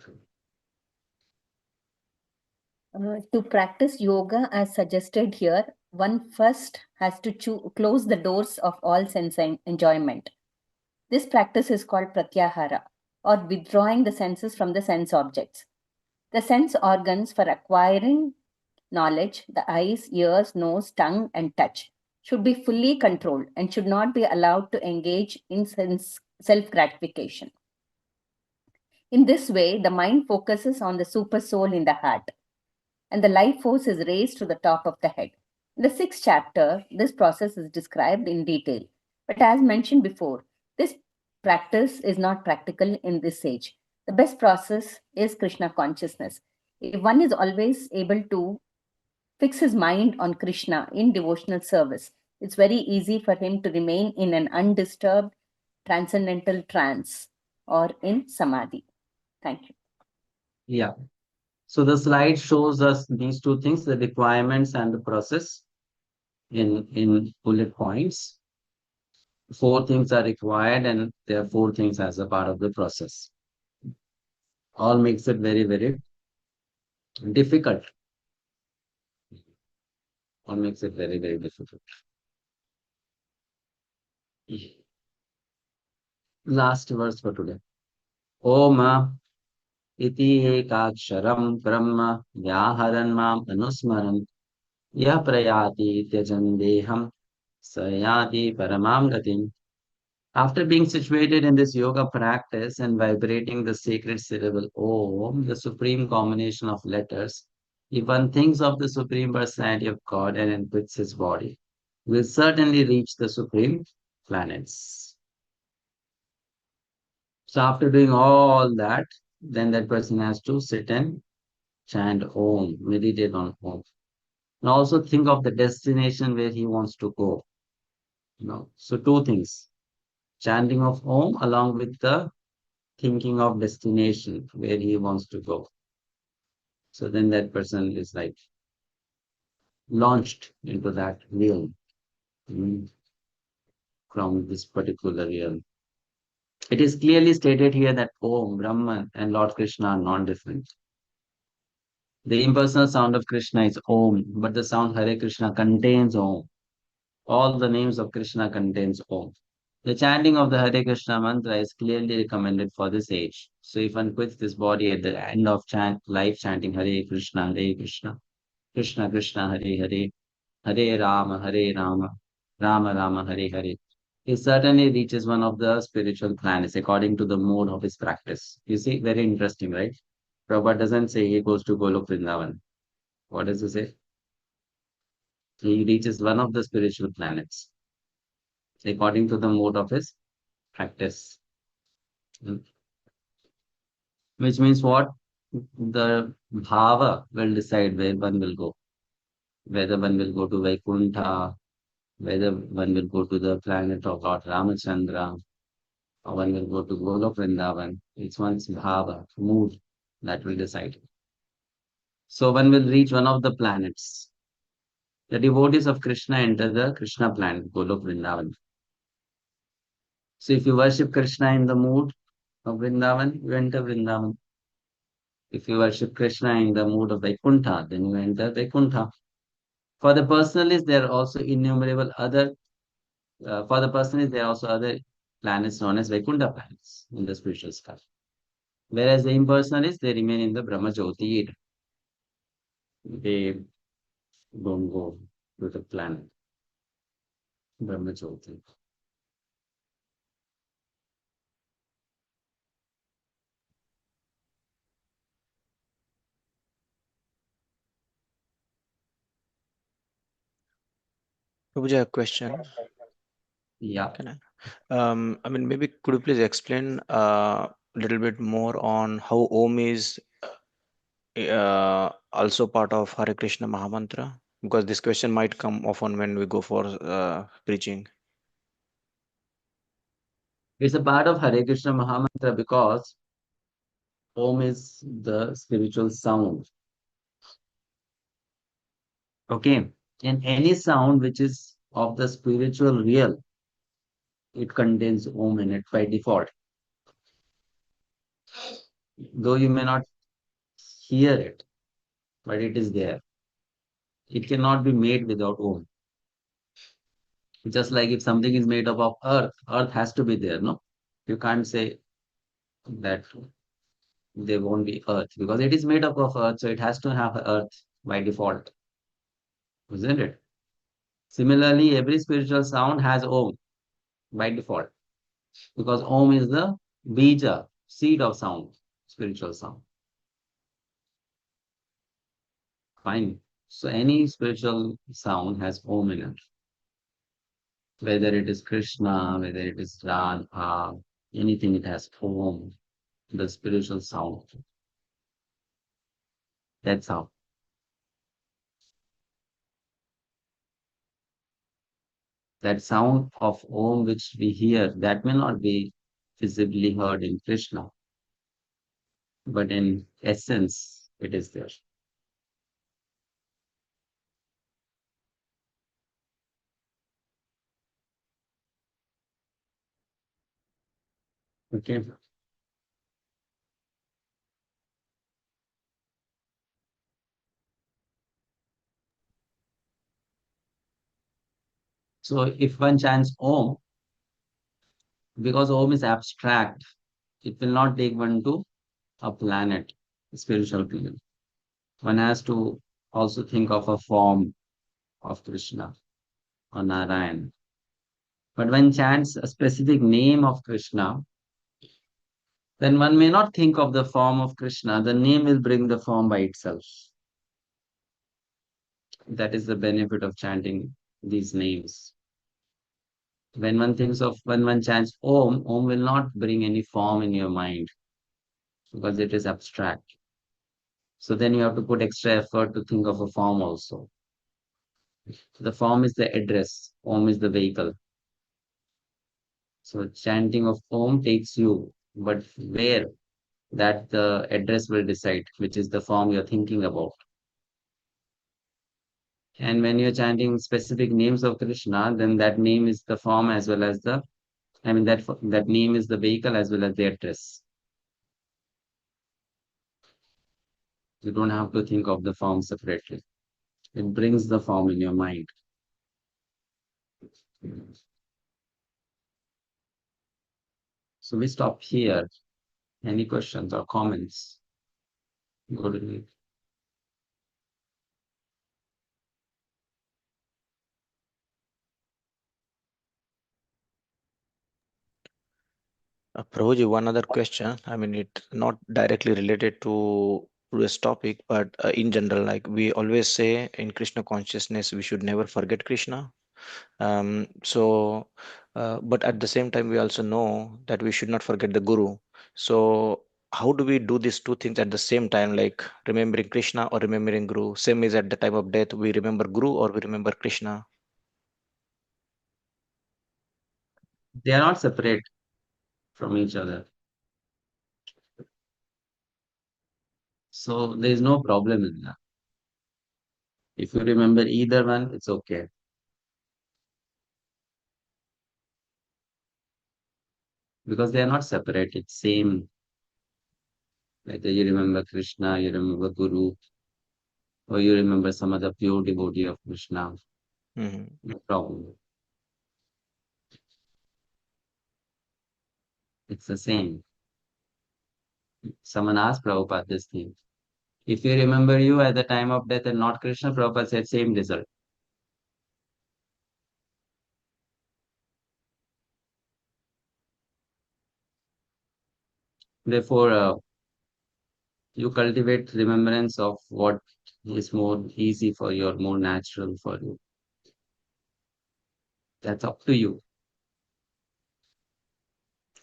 To practice yoga as suggested here, one first has to close the doors of all sense enjoyment. This practice is called pratyahara. or withdrawing the senses from the sense objects. The sense organs for acquiring knowledge, the eyes, ears, nose, tongue, and touch, should be fully controlled and should not be allowed to engage in self gratification. In this way, the mind focuses on the super soul in the heart, and the life force is raised to the top of the head. In the 6th chapter, this process is described in detail. But as mentioned before, this practice is not practical in this age. The best process is Krishna consciousness. If one is always able to fix his mind on Krishna in devotional service, it's very easy for him to remain in an undisturbed transcendental trance or in samadhi. Thank you. Yeah. So the slide shows us these two things, the requirements and the process in bullet points. 4 things are required and there are 4 things as a part of the process. All makes it very, very difficult. All makes it very, very difficult. Last verse for today. Om iti ekaksharam brahma vyaharan mam anusmaran yah prayati tyajan deham sayati paramam gatim. After being situated in this yoga practice and vibrating the sacred syllable Om, the supreme combination of letters, if one thinks of the Supreme Personality of God and then quits his body, will certainly reach the supreme planets. So after doing all that, then that person has to sit and chant Om, meditate on Om. And also think of the destination where he wants to go. So 2 things, chanting of Om along with the thinking of destination where he wants to go. So then that person is like launched into that realm from this particular realm. It is clearly stated here that Om, Brahman, and Lord Krishna are non-different. The impersonal sound of Krishna is Om, but the sound Hare Krishna contains Om. All the names of Krishna contains Om. The chanting of the Hare Krishna mantra is clearly recommended for this age. So if one quits this body at the end of life chanting Hare Krishna, Krishna Krishna, Hare Hare, Hare Rama, Rama Rama, Hare Hare, he certainly reaches one of the spiritual planets according to the mode of his practice. You see, very interesting, right? Prabhupada doesn't say he goes to Golok Vrindavan. What does he say? He reaches one of the spiritual planets according to the mode of his practice. Which means what? The bhava will decide where one will go. Whether one will go to Vaikuntha, whether one will go to the planet of Lord Ramachandra, or one will go to Golok Vrindavan. It's one's bhava, mood, that will decide. So one will reach one of the planets. The devotees of Krishna enter the Krishna planet, Golok Vrindavan. So if you worship Krishna in the mood of Vrindavan, you enter Vrindavan. If you worship Krishna in the mood of Vaikuntha, then you enter Vaikuntha. For the personalists, there are also innumerable other, for the personalists, there are also other planets known as Vaikuntha planets in the spiritual sky. Whereas the impersonalists, they remain in the Brahma Jyoti. They don't go to the planet, Brahma Jyoti. Prabhuji, I have a question. Yeah. Can I mean, maybe could you please explain a little bit more on how Om is also part of Hare Krishna Mahamantra? Because this question might come often when we go for preaching. It's a part of Hare Krishna Mahamantra because Om is the spiritual sound. Okay. And any sound which is of the spiritual real, it contains Om in it by default. Though you may not hear it, but it is there. It cannot be made without Om. Just like if something is made up of earth, earth has to be there, no? You can't say that there won't be earth, because it is made up of earth, so it has to have earth by default, isn't it? Similarly, every spiritual sound has Om by default, because Om is the bija, seed of sound, spiritual sound. Fine. So any spiritual sound has Om in it. Whether it is Krishna, whether it is Radha, anything, it has Om, the spiritual sound. That's how. That sound of Om which we hear, that may not be visibly heard in Krishna, but in essence, it is there. Okay. So if one chants Om, because Om is abstract, it will not take one to a planet, a spiritual planet. One has to also think of a form of Krishna or Narayan. But when chants a specific name of Krishna, then one may not think of the form of Krishna. The name will bring the form by itself. That is the benefit of chanting these names. When one chants Om, Om will not bring any form in your mind because it is abstract. So then you have to put extra effort to think of a form also. The form is the address, Om is the vehicle. So chanting of Om takes you, but where, that the address will decide, which is the form you're thinking about. And when you're chanting specific names of Krishna, then that name is the form as well as that name is the vehicle as well as the address. You don't have to think of the form separately. It brings the form in your mind. So we stop here. Any questions or comments? Go to me. Prabhuji, one other question. I mean, it not directly related to this topic, but in general, like we always say in Krishna consciousness, we should never forget Krishna. But at the same time, we also know that we should not forget the Guru. So, how do we do these two things at the same time, like remembering Krishna or remembering Guru? Same is at the time of death, we remember Guru or we remember Krishna. They are not separate from each other. So there is no problem in that. If you remember either one, it's okay. Because they are not separate. It's same. Whether you remember Krishna, you remember Guru, or you remember some other pure devotee of Krishna. Mhm. No problem. It's the same. Someone asked Prabhupada this thing. If you remember you at the time of death and not Krishna, Prabhupada said same result. Therefore, you cultivate remembrance of what is more easy for you or more natural for you. That's up to you.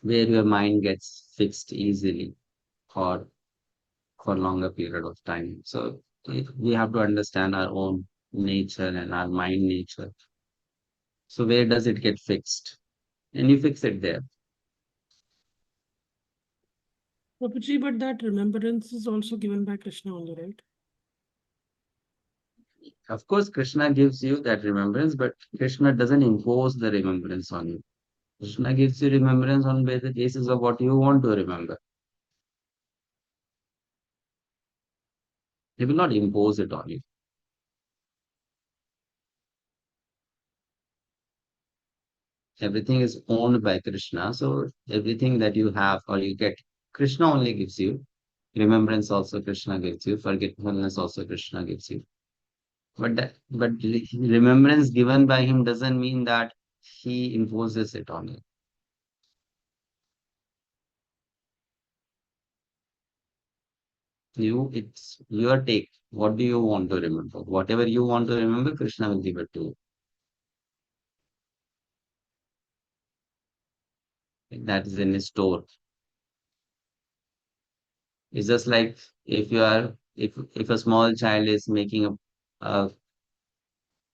Where your mind gets fixed easily or for longer period of time. So we have to understand our own nature and our mind nature. So where does it get fixed? And you fix it there. Prabhuji, but that remembrance is also given by Krishna only, right? Of course, Krishna gives you that remembrance, but Krishna doesn't impose the remembrance on you. Krishna gives you remembrance on the basis of what you want to remember. He will not impose it on you. Everything is owned by Krishna, so everything that you have or you get Krishna only gives you. Remembrance also Krishna gives you. Forgetfulness also Krishna gives you. But remembrance given by him doesn't mean that he imposes it on you. It's your take. What do you want to remember? Whatever you want to remember, Krishna will give it to you. That is in his store. It's just like if a small child is making a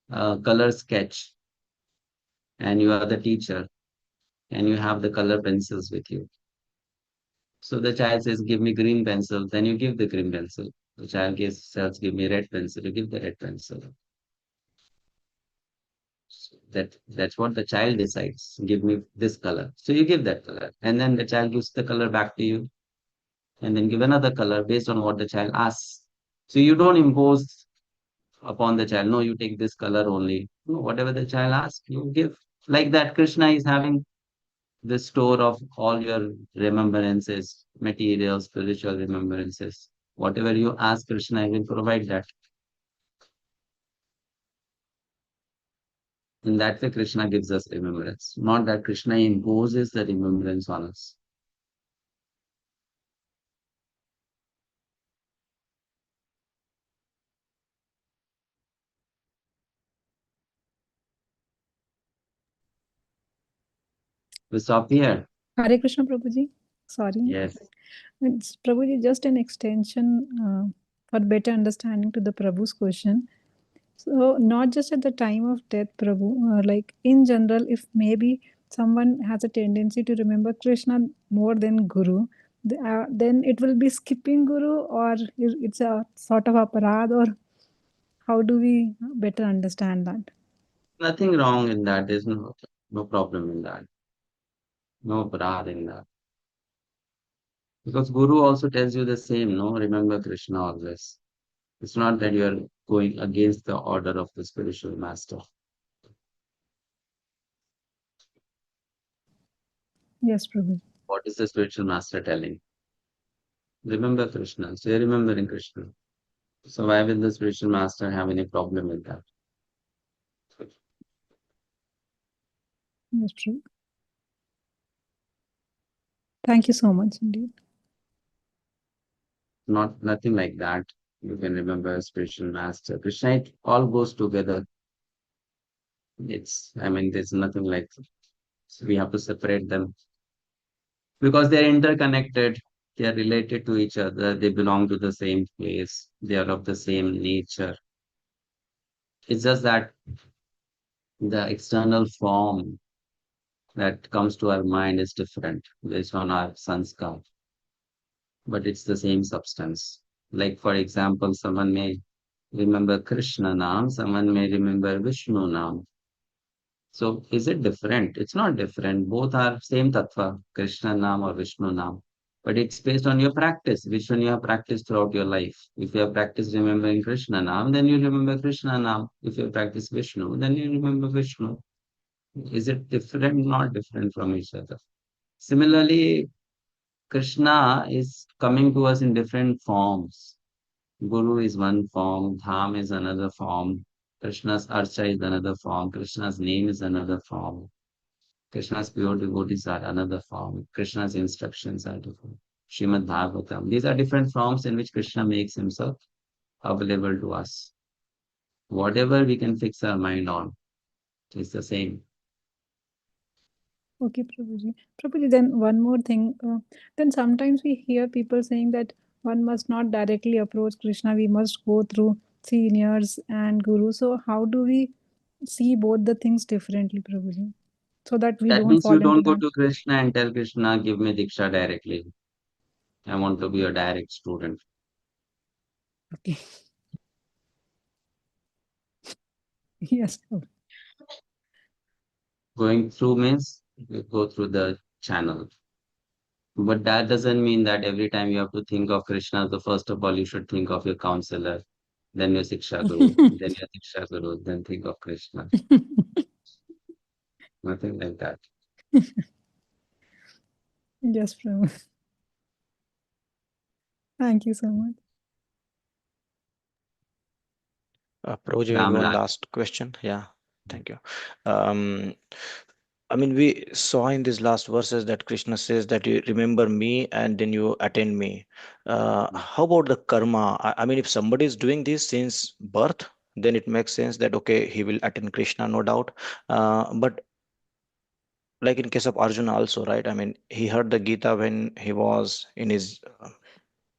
color sketch and you are the teacher and you have the color pencils with you. So the child says, "Give me green pencil." Then you give the green pencil. The child says, "Give me red pencil." You give the red pencil. So that's what the child decides. Give me this color. So you give that color, and then the child gives the color back to you, and then give another color based on what the child asks. So you don't impose upon the child. No, you take this color only. No, whatever the child asks, you give. Like that, Krishna is having the store of all your remembrances, material, spiritual remembrances. Whatever you ask Krishna, I will provide that. In that way, Krishna gives us remembrance. Not that Krishna imposes the remembrance on us. We stop here. Hare Krishna, Prabhuji. Sorry. Yes. It's Prabhuji, just an extension for better understanding to the Prabhu's question. So, not just at the time of death, Prabhu, like in general, if maybe someone has a tendency to remember Krishna more than Guru, then it will be skipping Guru, or it's a sort of aparad, or how do we better understand that? Nothing wrong in that. There's no problem in that. No prad in that. Because Guru also tells you the same, no? Remember Krishna always. It's not that you are going against the order of the spiritual master. Yes, Prabhu. What is the spiritual master telling? Remember Krishna. So you're remembering Krishna. So why will the spiritual master have any problem with that? Yes, true. Thank you so much indeed. Nothing like that. You can remember spiritual master. Krishna, it all goes together. There's nothing like, so we have to separate them because they're interconnected. They are related to each other. They belong to the same place. They are of the same nature. It's just that the external form that comes to our mind is different based on our sanskar, but it's the same substance. Like, for example, someone may remember Krishna Nam, someone may remember Vishnu Nam. So is it different? It's not different. Both are same tattva, Krishna Nam or Vishnu Nam. But it's based on your practice, which one you have practiced throughout your life. If you have practiced remembering Krishna Nam, then you remember Krishna Nam. If you have practiced Vishnu, then you remember Vishnu. Is it different? Not different from each other. Similarly, Krishna is coming to us in different forms. Guru is one form, Dham is another form, Krishna's Archa is another form, Krishna's name is another form, Krishna's pure devotees are another form, Krishna's instructions are different. Srimad Bhagavatam. These are different forms in which Krishna makes himself available to us. Whatever we can fix our mind on is the same. Okay, Prabhuji. Prabhuji, then one more thing. Then sometimes we hear people saying that one must not directly approach Krishna. We must go through seniors and gurus. So how do we see both the things differently, Prabhuji? So that we That don't means you fall into don't go that. to Krishna and tell Krishna, give me Diksha directly. I want to be a direct student. Okay. Yes. Going through means you go through the channel. But that doesn't mean that every time you have to think of Krishna, the first of all, you should think of your counselor, then your Siksha Guru, then your Diksha Guru, then think of Krishna. Nothing like that. Yes, Prabhu. Thank you so much. Prabhuji, maybe Ram one Raj. last question. Yeah, thank you. Um, I mean, we saw in these last verses that Krishna says that you remember me and then you attend me. How about the karma? I mean, if somebody is doing this since birth, then it makes sense that okay, he will attend Krishna, no doubt. But like in case of Arjuna also, right? I mean, he heard the Gita when he was in his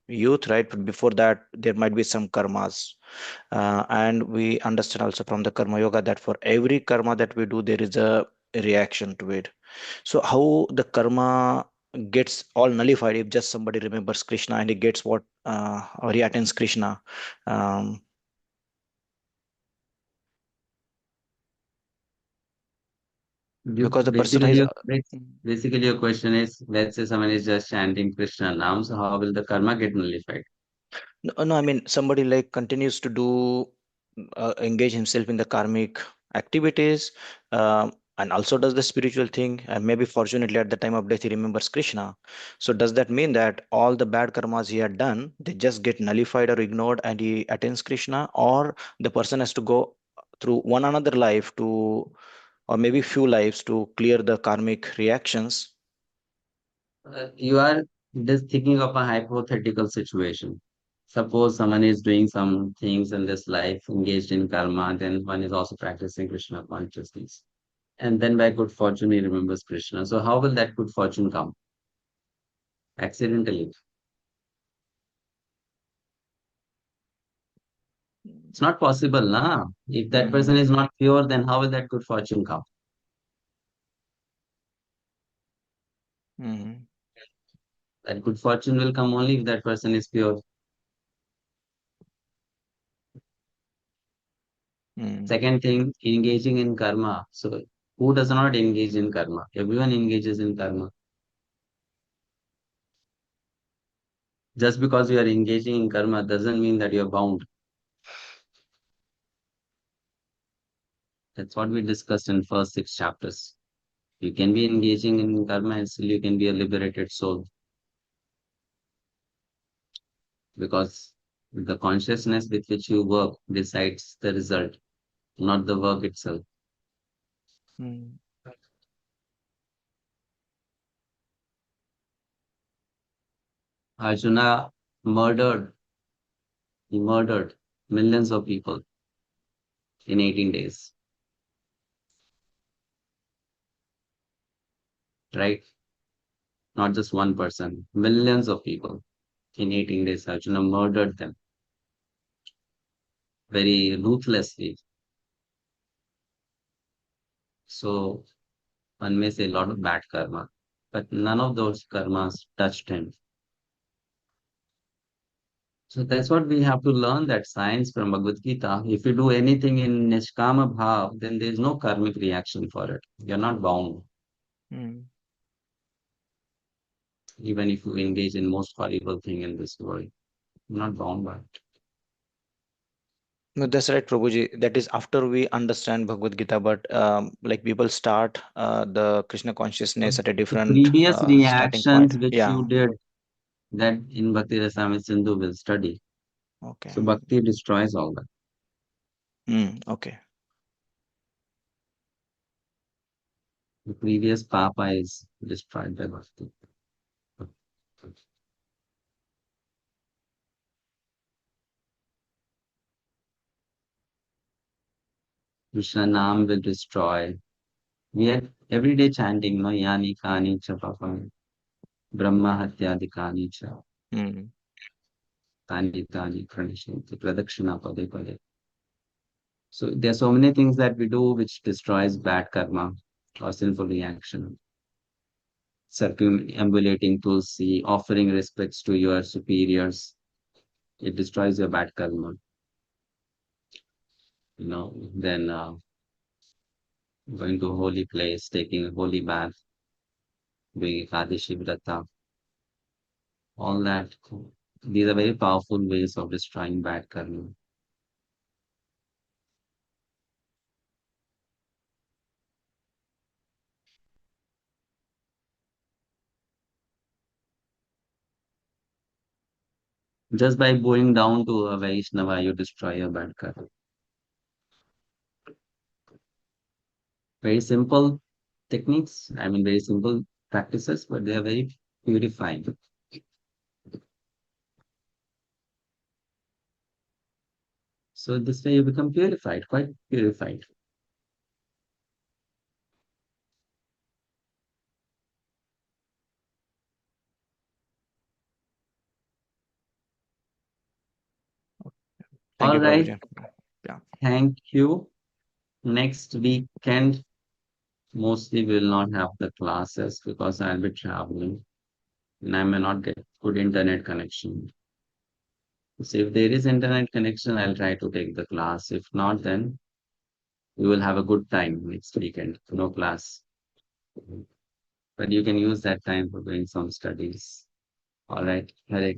youth, right? But before that, there might be some karmas. And we understand also from the karma yoga that for every karma that we do, there is a reaction to it. So how the karma gets all nullified if just somebody remembers Krishna and he gets what or he attends Krishna? Um, because the person Basically, is basically your question is, let's say someone is just chanting Krishna Nam, so how will the karma get nullified? no, I mean somebody like continues to do engage himself in the karmic activities, and also does the spiritual thing, and maybe fortunately at the time of death he remembers Krishna. So does that mean that all the bad karmas he had done, they just get nullified or ignored and he attains Krishna, or the person has to go through one another life to, or maybe few lives to clear the karmic reactions? You are just thinking of a hypothetical situation. Suppose someone is doing some things in this life, engaged in karma, then one is also practicing Krishna consciousness. And then by good fortune, he remembers Krishna. So how will that good fortune come? Accidentally. It's not possible, na? If that person is not pure, then how will that good fortune come? Mhm. That good fortune will come only if that person is pure. Mhm. Second thing, engaging in karma. So who does not engage in karma? Everyone engages in karma. Just because you are engaging in karma doesn't mean that you're bound. That's what we discussed in first 6 chapters. You can be engaging in karma and still you can be a liberated soul, because the consciousness with which you work decides the result, not the work itself. Mhm. Arjuna murdered, he murdered millions of people in 18 days, right? Not just one person, millions of people in 18 days. Arjuna murdered them very ruthlessly. So one may say a lot of bad karma, but none of those karmas touched him. So that's what we have to learn, that science from Bhagavad-Gita. If you do anything in Nishkama Bhav, then there is no karmic reaction for it. You're not bound. Mhm. Even if you engage in most horrible thing in this world, you're not bound by it. No, that's right, Prabhuji. That is after we understand Bhagavad Gita, but like people start the Krishna consciousness at a The different previous starting point. reactions which Yeah. you did, that in Bhakti Rasamrita Sindhu will study. Okay. So Bhakti destroys all that. Okay. The previous Papa is destroyed by Bhakti. Krishna Nam will destroy. We are every day chanting, no, Yani Kani Cha Papa, Brahma Hatyadi Kani Cha, Mm. Tani Tani Pranashanti, Pradakshina Pade Pade. So there are so many things that we do which destroys bad karma or sinful reaction. Circumambulating tulsi, offering respects to your superiors, it destroys your bad karma. Then going to a holy place, taking a holy bath, doing Ekadashi Vrata, all that. These are very powerful ways of destroying bad karma. Just by bowing down to a Vaishnava, you destroy a bad karma. Very simple techniques, I mean, very simple practices, but they are very purifying. So this way you become purified, quite purified. Thank All you, right. Prabhuji. Yeah. Thank you. Next weekend, mostly we will not have the classes because I'll be traveling and I may not get good internet connection. So if there is internet connection, I'll try to take the class. If not, then we will have a good time next weekend. No class. But you can use that time for doing some studies. All right. Hare